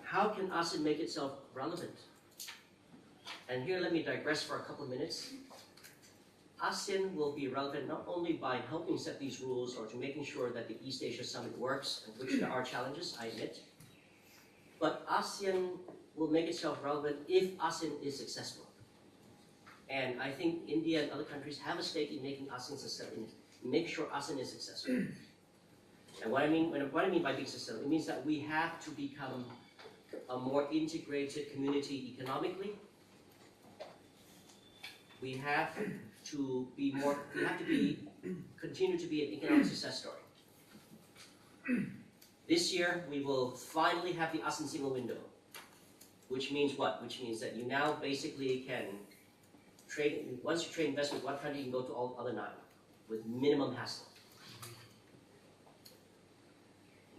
How can ASEAN make itself relevant? And here let me digress for a couple of minutes. ASEAN will be relevant not only by helping set these rules or to making sure that the East Asia Summit works, and which there are challenges, I admit, but ASEAN will make itself relevant if ASEAN is successful. And I think India and other countries have a stake in making ASEAN successful, make sure ASEAN is successful. And what I mean by being successful, it means that we have to become a more integrated community economically. We have to continue to be an economic success story. This year, we will finally have the ASEAN single window, which means what? Which means that you now basically can trade, once you trade investment with one country, you can go to all other 9 with minimum hassle.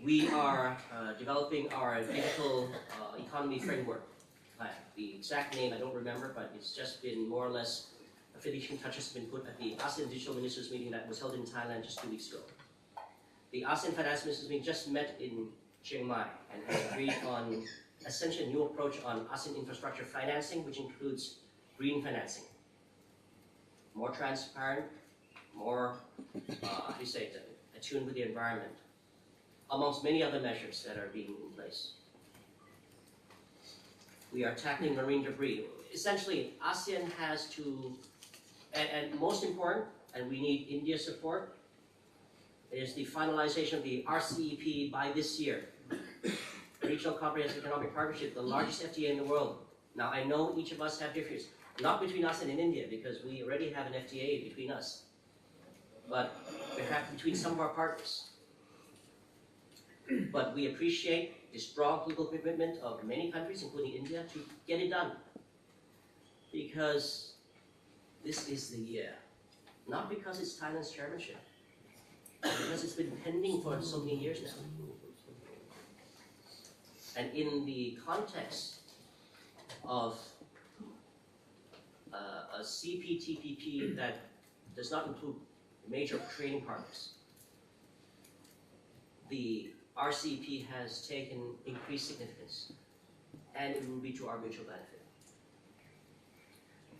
We are developing our digital economy framework plan. The exact name I don't remember, but it's just been more or less, a finishing touch has been put at the ASEAN Digital Ministers meeting that was held in Thailand just 2 weeks ago. The ASEAN Finance Ministers meeting just met in Chiang Mai and has agreed on essentially a new approach on ASEAN infrastructure financing, which includes green financing. More transparent, more, attuned with the environment, amongst many other measures that are being in place. We are tackling marine debris. Essentially, ASEAN has to, and most important, and we need India's support, is the finalization of the RCEP by this year. Regional Comprehensive Economic Partnership, the largest FTA in the world. Now, I know each of us have differences, not between us and in India, because we already have an FTA between us, but perhaps between some of our partners. But we appreciate the strong political commitment of many countries, including India, to get it done. Because this is the year. Not because it's Thailand's chairmanship, but because it's been pending for so many years now. And in the context of a CPTPP that does not include major trading partners, the RCEP has taken increased significance, and it will be to our mutual benefit.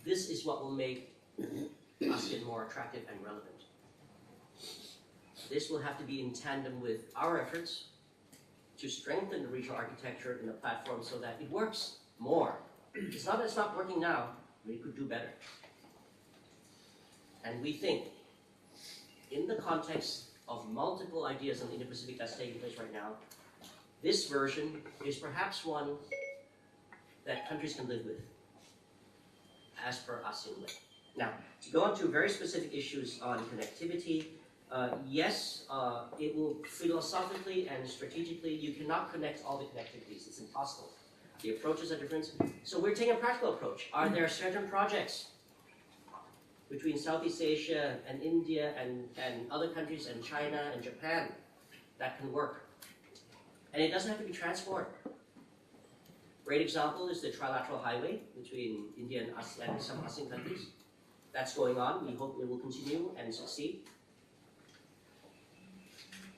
This is what will make ASEAN more attractive and relevant. This will have to be in tandem with our efforts to strengthen the regional architecture in the platform so that it works more. It's not that it's not working now, but it could do better. And we think, in the context of multiple ideas on the Indo-Pacific that's taking place right now, this version is perhaps one that countries can live with, as per ASEAN way. Now, to go on to very specific issues on connectivity, yes, it will philosophically and strategically, you cannot connect all the connectivities, it's impossible. The approaches are different, so we're taking a practical approach. Are there certain projects between Southeast Asia and India and other countries and China and Japan that can work? And it doesn't have to be transport. Great example is the trilateral highway between India and ASEAN and some ASEAN countries. That's going on. We hope it will continue and succeed.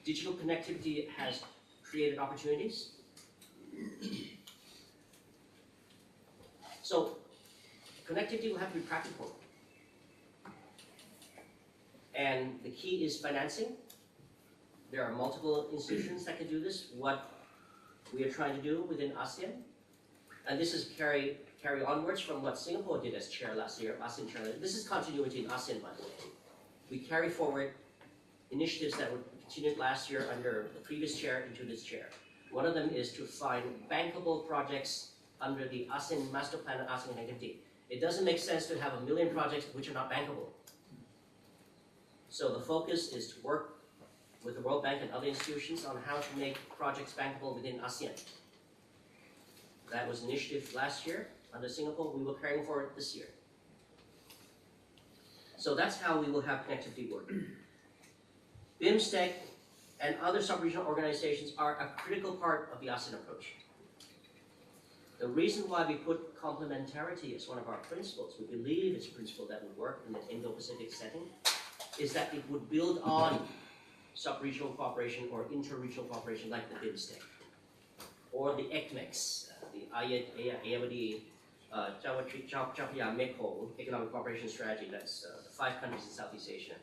Digital connectivity has created opportunities. So connectivity will have to be practical. And the key is financing. There are multiple institutions that can do this. What we are trying to do within ASEAN, and this is carry onwards from what Singapore did as chair last year, ASEAN chair. This is continuity in ASEAN, by the way. We carry forward initiatives that were continued last year under the previous chair into this chair. One of them is to find bankable projects under the ASEAN Master Plan and ASEAN Connectivity. It doesn't make sense to have 1 million projects which are not bankable. So the focus is to work with the World Bank and other institutions on how to make projects bankable within ASEAN. That was an initiative last year under Singapore. We will carry forward this year. So that's how we will have connectivity work. BIMSTEC and other sub-regional organizations are a critical part of the ASEAN approach. The reason why we put complementarity as one of our principles, we believe it's a principle that would work in the Indo-Pacific setting, is that it would build on sub-regional cooperation or inter-regional cooperation like the BIMSTEC, or the ECMEX, the Ayeyarwady Chao Mekong Economic Cooperation Strategy, that's the 5 countries in Southeast Asia.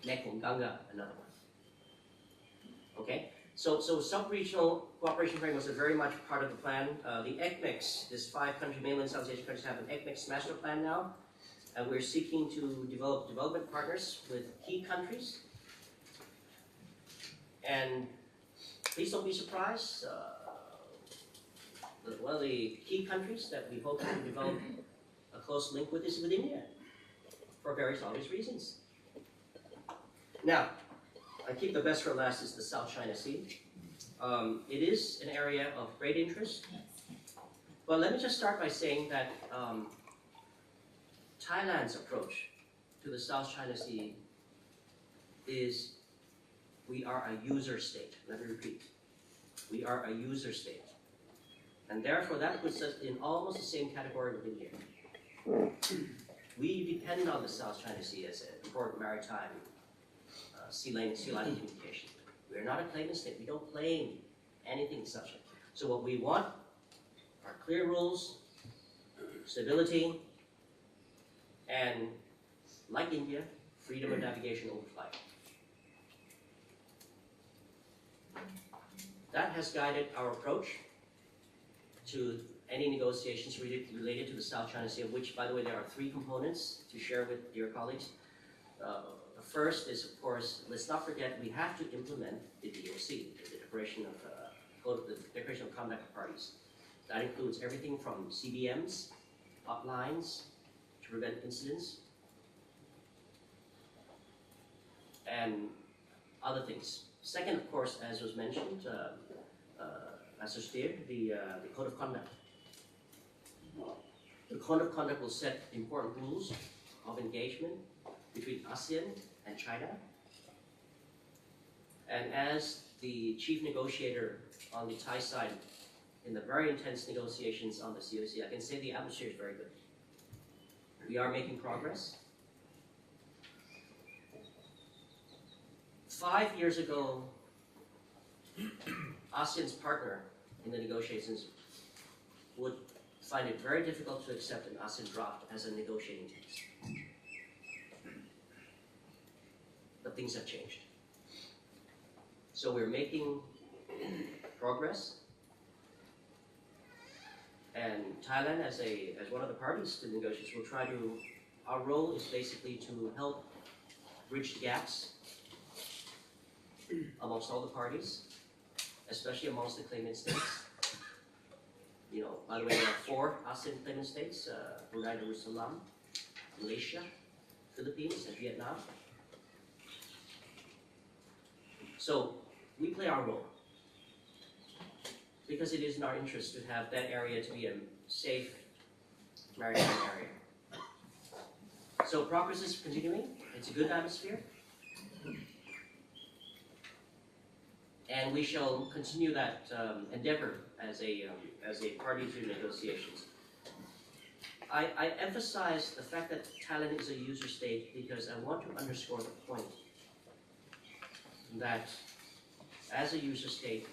Mekong Ganga, another one. Okay, so sub-regional cooperation frameworks are very much part of the plan. The ECMEX, this 5-country mainland Southeast Asian countries have an ECMEX master plan now, and we're seeking to develop development partners with key countries. And please don't be surprised, one of the key countries that we hope to develop a close link with is with India, for various obvious reasons. Now, I keep the best for last is the South China Sea. It is an area of great interest, but let me just start by saying that Thailand's approach to the South China Sea is we are a user state. Let me repeat. We are a user state. And therefore that puts us in almost the same category with India. We depend on the South China Sea as an important maritime sea line communication. We're not a claimant state. We don't claim anything such. So what we want are clear rules, stability, and like India, freedom of navigation over flight. That has guided our approach to any negotiations related to the South China Sea, of which, by the way, there are 3 components to share with dear colleagues. The first is, of course, let's not forget, we have to implement the DOC, the Declaration of Conduct of Parties. That includes everything from CBMs, hotlines, to prevent incidents, and other things. Second, of course, as was mentioned, the Code of Conduct. The Code of Conduct will set important rules of engagement between ASEAN and China. And as the chief negotiator on the Thai side in the very intense negotiations on the COC, I can say the atmosphere is very good. We are making progress. 5 years ago, ASEAN's partner in the negotiations would find it very difficult to accept an ASEAN draft as a negotiating text. But things have changed. So we're making progress. And Thailand, as one of the parties to the negotiations, will try to, our role is basically to help bridge the gaps amongst all the parties, especially amongst the claimant states. You know, by the way, there are 4 ASEAN claimant states, Brunei Darussalam, Malaysia, Philippines, and Vietnam. So we play our role because it is in our interest to have that area to be a safe maritime area. So progress is continuing. It's a good atmosphere. And we shall continue that endeavor as a party to negotiations. I emphasize the fact that Thailand is a user state because I want to underscore the point that as a user state,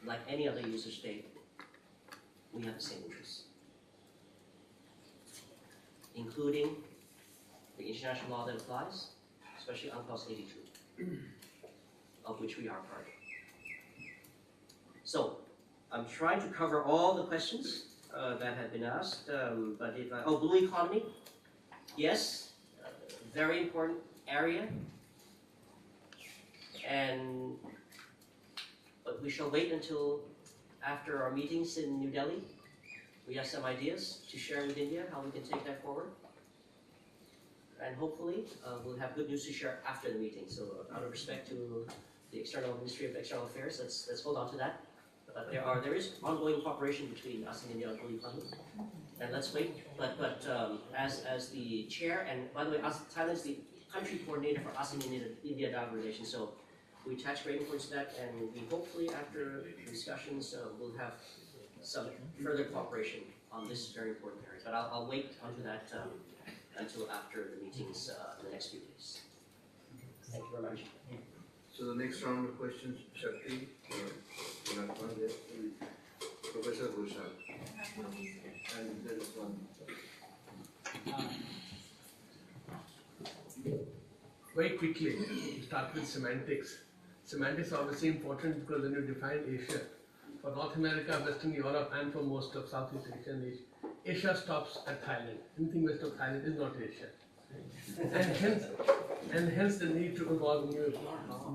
like any other user state, we have the same interests, including the international law that applies, especially UNCLOS 82, of which we are part. So, I'm trying to cover all the questions that have been asked, but if I, blue economy, yes, very important area, but we shall wait until after our meetings in New Delhi. We have some ideas to share with India, how we can take that forward. And hopefully, we'll have good news to share after the meeting. So out of respect to the Ministry of External Affairs, let's hold on to that. But there is ongoing cooperation between us and India on blue economy. And let's wait. But as the chair, and by the way, Thailand is the country coordinator for ASEAN India dialogue relations. So we attach great importance to that, and we hopefully, after discussions, we'll have some further cooperation on this very important area. But I'll wait onto that until after the meetings in the next few days. Thank you very much. So the next round of questions, Shakti, Professor Bhushan. And there is one. Very quickly, start with semantics. Semantics are obviously important because when you define Asia, for North America, Western Europe, and for most of Southeast Asia and Asia stops at Thailand. Anything west of Thailand is not Asia. And hence the need to evolve new.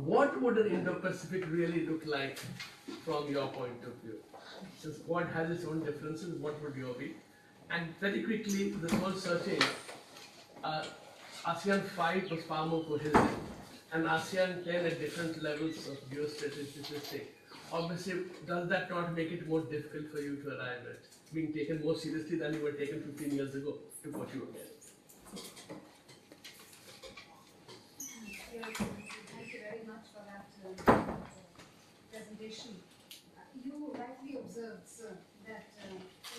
What would an Indo-Pacific really look like from your point of view? Since what has its own differences, what would your be? And very quickly, this whole searching, ASEAN 5 was far more cohesive, and ASEAN 10 at different levels of geostrategic. Obviously, does that not make it more difficult for you to arrive at being taken more seriously than you were taken 15 years ago to what you were getting? Thank you very much for that presentation. You rightly observed, sir, that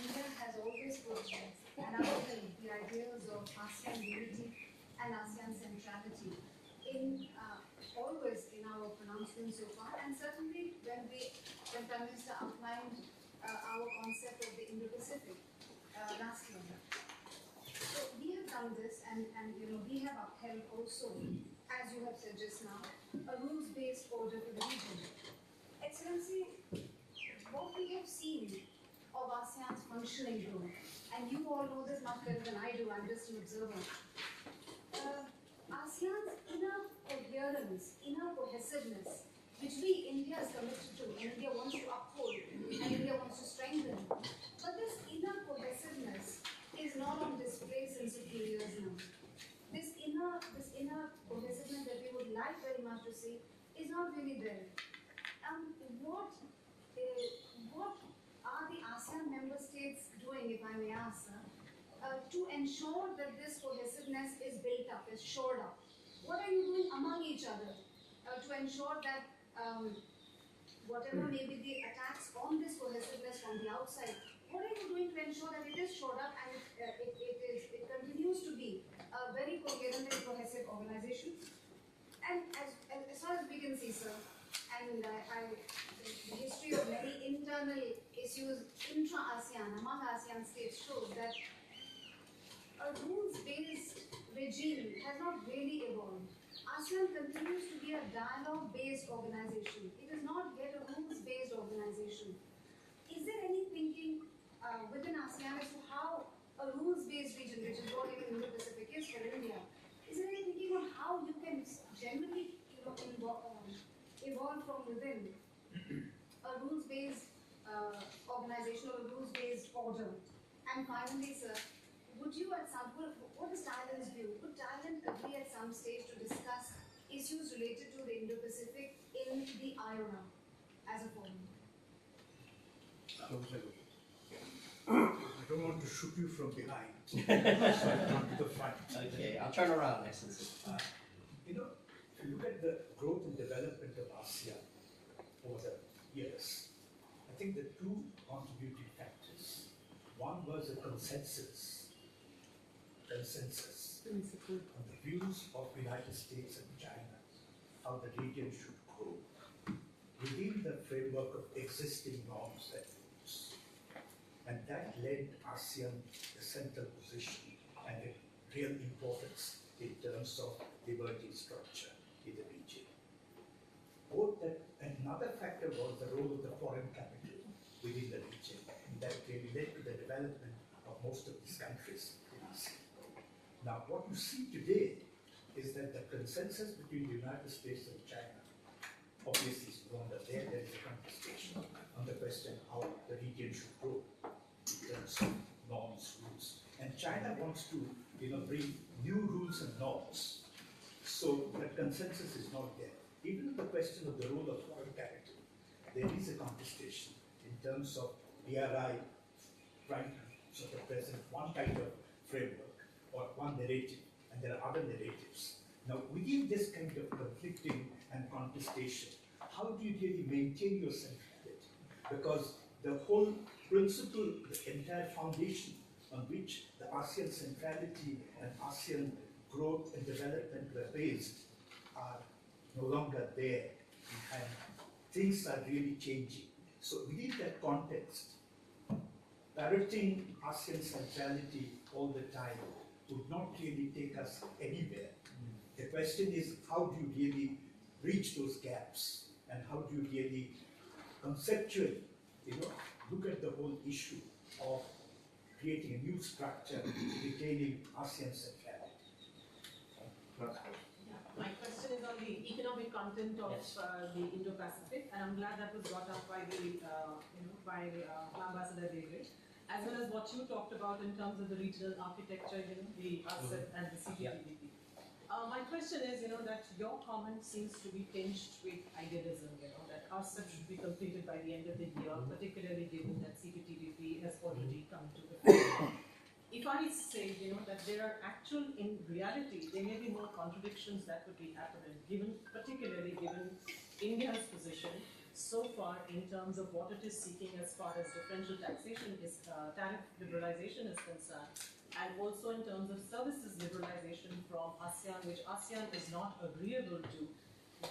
India has always put and upheld the ideas of ASEAN unity and ASEAN centrality in always in our pronouncements so far, and certainly when Prime Minister outlined our concept of the Indo-Pacific last year. So we have done this, and we have upheld also, as you have said just now, a rules-based order for the region. Excellency, what we have seen of ASEAN's functioning group, and you all know this much better than I do, I'm just an observer. ASEAN's inner coherence, inner cohesiveness, which India is committed to, and India wants to uphold, and India wants to strengthen. But this inner cohesiveness is not on display since a few years now. This inner cohesiveness that we would like very much to see is not really there. What are the ASEAN member states doing, if I may ask, to ensure that this cohesiveness is built up, is shored up? What are you doing among each other to ensure that whatever may be the attacks on this cohesiveness from the outside, what are you doing to ensure that it is shored up and it continues to be a very coherent and cohesive organization? And as far as we can see, sir, and the history of many internal issues intra-ASEAN, among ASEAN states shows that a rules-based regime has not really evolved. ASEAN continues to be a dialogue-based organization. It is not yet a rules-based organization. Is there any thinking within ASEAN as to how a rules-based region, which is what even Indo-Pacific is for India, is there any thinking on how you can generally, evolve from within a rules-based organization or a rules-based order? And finally, sir, would you at some point, what is Thailand's view? Would Thailand agree at some stage to discuss issues related to the Indo-Pacific in the IORA as a forum? I don't want to shoot you from behind, so I come to the front. Okay, I'll turn around, Excellency. You know, if you look at the growth and development of ASEAN over the years, I think the two contributing factors. One was a consensus on the views of the United States and China, how the region should grow within the framework of existing norms and rules. And that led ASEAN a central position and a real importance in terms of the emerging structure in the region. Both that, another factor was the role of the foreign capital within the region, and that really led to the development of most of these countries in ASEAN. Now, what you see today is that the consensus between the United States and China obviously is one that there is a contestation on the question how the region should grow in terms of norms, rules. And China wants to, bring new rules and norms. So the consensus is not there. Even the question of the role of foreign capital, there is a contestation in terms of BRI trying to sort of present one kind of framework or one narrative, and there are other narratives. Now, within this kind of conflicting and contestation, how do you really maintain your centrality? Because the whole principle, the entire foundation on which the ASEAN centrality and ASEAN growth and development were based are no longer there, and things are really changing. So within that context, parroting ASEAN centrality all the time would not really take us anywhere. The question is, how do you really bridge those gaps, and how do you really conceptually, look at the whole issue of creating a new structure retaining ASEAN centrality? My question is on the economic content of Yes. the Indo-Pacific, and I'm glad that was brought up by the Ambassador David, as well as what you talked about in terms of the regional architecture, the RCEP and the CPTPP. My question is, that your comment seems to be tinged with idealism, that RCEP should be completed by the end of the year, particularly given that CPTPP has already come to effect. If I say, that there are in reality, there may be more contradictions that would be happening, particularly given India's position so far in terms of what it is seeking as far as differential taxation is, tariff liberalization is concerned, and also in terms of services liberalization from ASEAN, which ASEAN is not agreeable to.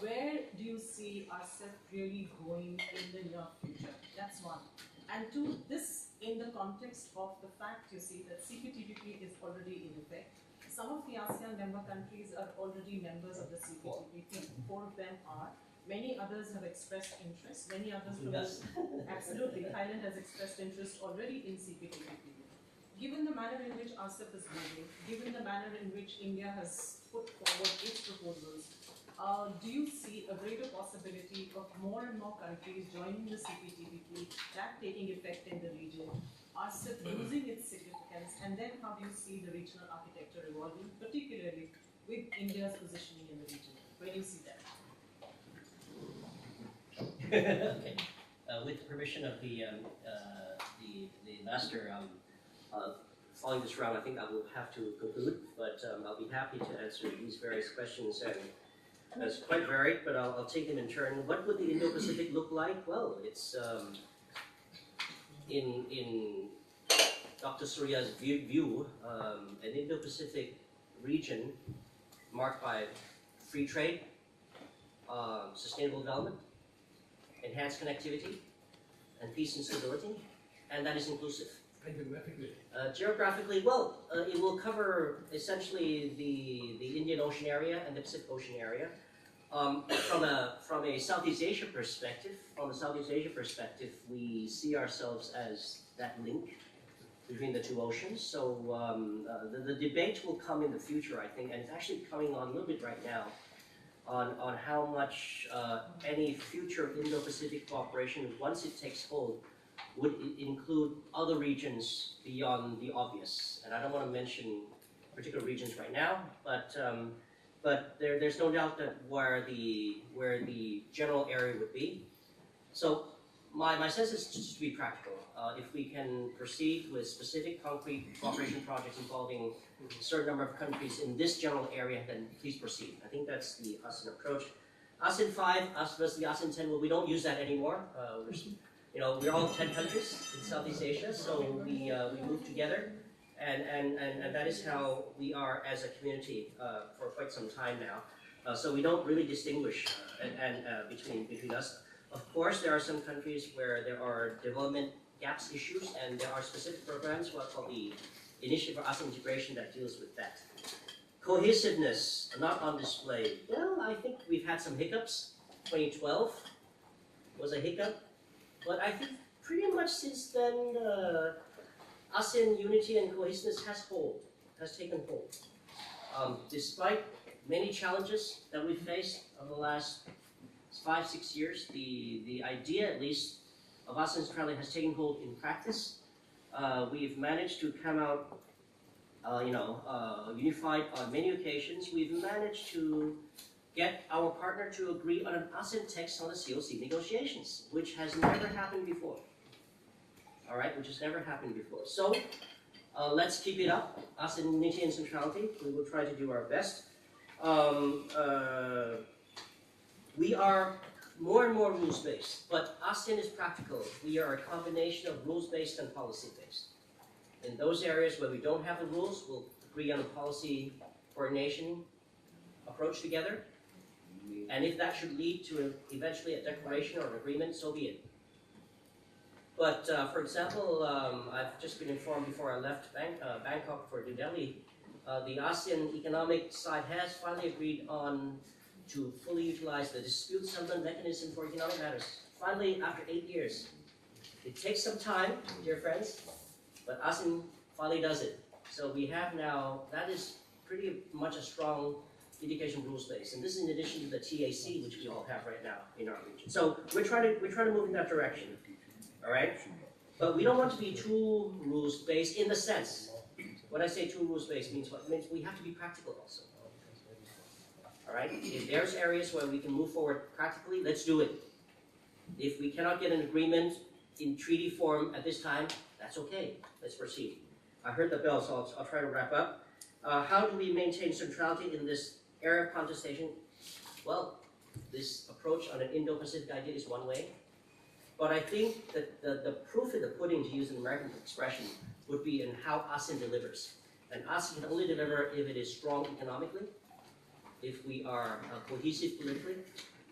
Where do you see RCEP really going in the near future? That's one. And two, this in the context of the fact, you see, that CPTPP is already in effect. Some of the ASEAN member countries are already members of the CPTPP. 4 of them are. Many others have expressed interest. Many others absolutely. Thailand has expressed interest already in CPTPP. Given the manner in which RCEP is moving, given the manner in which India has put forward its proposals, do you see a greater possibility of more and more countries joining the CPTPP, that taking effect in the region, RCEP losing its significance, and then how do you see the regional architecture evolving, particularly with India's positioning in the region? Where do you see that? Okay. With permission of the master, following this round, I think I will have to conclude, but I'll be happy to answer these various questions, and it's quite varied, but I'll take them in turn. What would the Indo-Pacific look like? Well, it's in Dr. Suriya's view, an Indo-Pacific region marked by free trade, sustainable development, enhanced connectivity, and peace and stability, and that is inclusive. Geographically, well, it will cover essentially the Indian Ocean area and the Pacific Ocean area. From a Southeast Asia perspective, we see ourselves as that link between the two oceans. So the debate will come in the future, I think, and it's actually coming on a little bit right now, on how much any future Indo-Pacific cooperation, once it takes hold, would include other regions beyond the obvious. And I don't want to mention particular regions right now, but there's no doubt that where the general area would be. So my sense is just to be practical. If we can proceed with specific concrete cooperation projects involving a certain number of countries in this general area, then please proceed. I think that's the ASEAN approach. ASEAN 5, us versus the ASEAN 10, well, we don't use that anymore. We're all 10 countries in Southeast Asia, so we move together. And that is how we are as a community for quite some time now. So we don't really distinguish between us. Of course, there are some countries where there are development gaps issues, and there are specific programs, what called the Initiative for ASEAN Integration, that deals with that. Cohesiveness, not on display. Well, I think we've had some hiccups. 2012 was a hiccup, but I think pretty much since then, ASEAN unity and cohesiveness has taken hold. Despite many challenges that we've faced over the last 5-6 years, the idea, at least, of ASEAN centrality has taken hold in practice. We've managed to come out, unified on many occasions. We've managed to get our partner to agree on an ASEAN text on the COC negotiations, which has never happened before. All right, which has never happened before. So let's keep it up. ASEAN unity and centrality. We will try to do our best. We are more and more rules-based, but ASEAN is practical. We are a combination of rules-based and policy-based. In those areas where we don't have the rules, we'll agree on a policy coordination approach together. And if that should lead to eventually a declaration or an agreement, so be it. But for example, I've just been informed before I left Bangkok for New Delhi, the ASEAN economic side has finally agreed on to fully utilize the dispute settlement mechanism for economic matters. Finally, after 8 years. It takes some time, dear friends, but ASEAN finally does it. So we have now, that is pretty much a strong indication rules base. And this is in addition to the TAC, which we all have right now in our region. So we're trying to move in that direction. All right? But we don't want to be too rules-based in the sense, when I say too rules-based means what? It means we have to be practical also. All right? If there's areas where we can move forward practically, let's do it. If we cannot get an agreement in treaty form at this time, that's okay. Let's proceed. I heard the bell, so I'll try to wrap up. How do we maintain centrality in this area of contestation? Well, this approach on an Indo-Pacific idea is one way. But I think that the proof in the pudding, to use an American expression, would be in how ASEAN delivers. And ASEAN can only deliver if it is strong economically, if we are cohesive politically.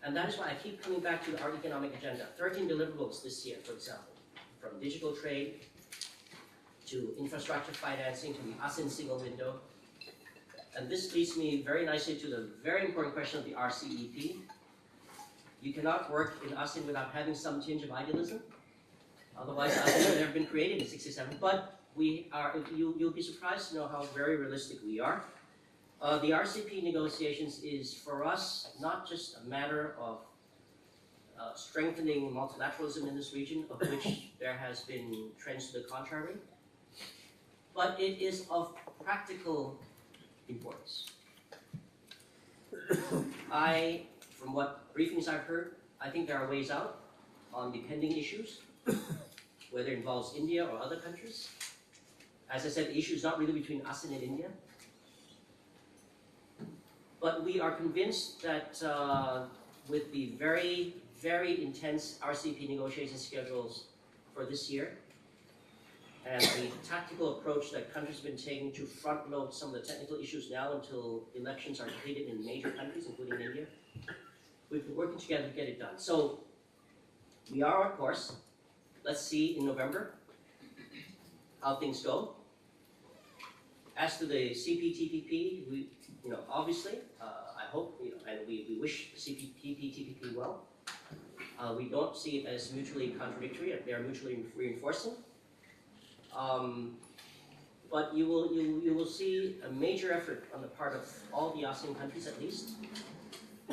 And that is why I keep coming back to our economic agenda. 13 deliverables this year, for example, from digital trade to infrastructure financing to the ASEAN single window. And this leads me very nicely to the very important question of the RCEP. You cannot work in ASEAN without having some tinge of idealism. Otherwise, ASEAN would never been created in '67. But we are, you'll be surprised to know how very realistic we are. The RCEP negotiations is, for us, not just a matter of strengthening multilateralism in this region, of which there has been trends to the contrary, but it is of practical importance. From what briefings I've heard, I think there are ways out on the pending issues, whether it involves India or other countries. As I said, the issue is not really between ASEAN and India. But we are convinced that with the very, very intense RCEP negotiation schedules for this year, and the tactical approach that countries have been taking to front-load some of the technical issues now until elections are completed in major countries, including India, we've been working together to get it done. So we are on course. Let's see in November how things go. As to the CPTPP, we, obviously, I hope, and we wish CPTPP well. We don't see it as mutually contradictory. They are mutually reinforcing. But you will see a major effort on the part of all the ASEAN countries, at least,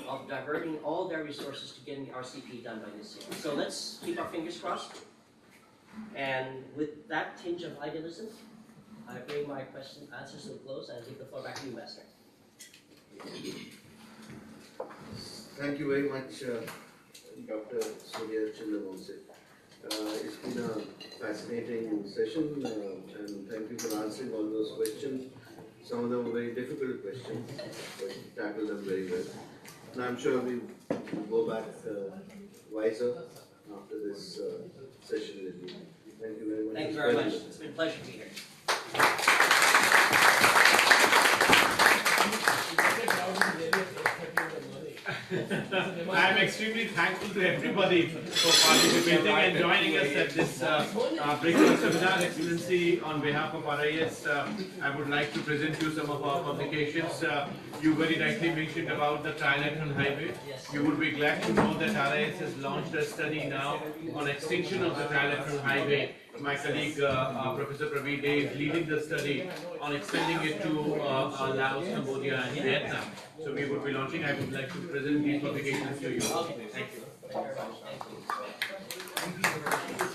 of diverting all their resources to getting the RCP done by this year. So let's keep our fingers crossed. And with that tinge of idealism, I bring my answers to a close and give the floor back to you, Master. Thank you very much, Dr. Suriya Chindawongse. It's been a fascinating session, and thank you for answering all those questions. Some of them were very difficult questions, but you tackled them very well. And I'm sure we will go back wiser after this session with you. Thank you very much. Thank you very much. It's been a pleasure to be here. I am extremely thankful to everybody for participating and joining us at this breakfast seminar. Excellency, on behalf of RIS, I would like to present you some of our publications. You very rightly mentioned about the trilateral highway. You would be glad to know that RIS has launched a study now on extension of the trilateral highway. My colleague, Professor Praveer Dey, is leading the study on extending it to Laos, Cambodia, and Vietnam. So we would be launching. I would like to present these publications to you. Thank you. Thank you very much. Thank you.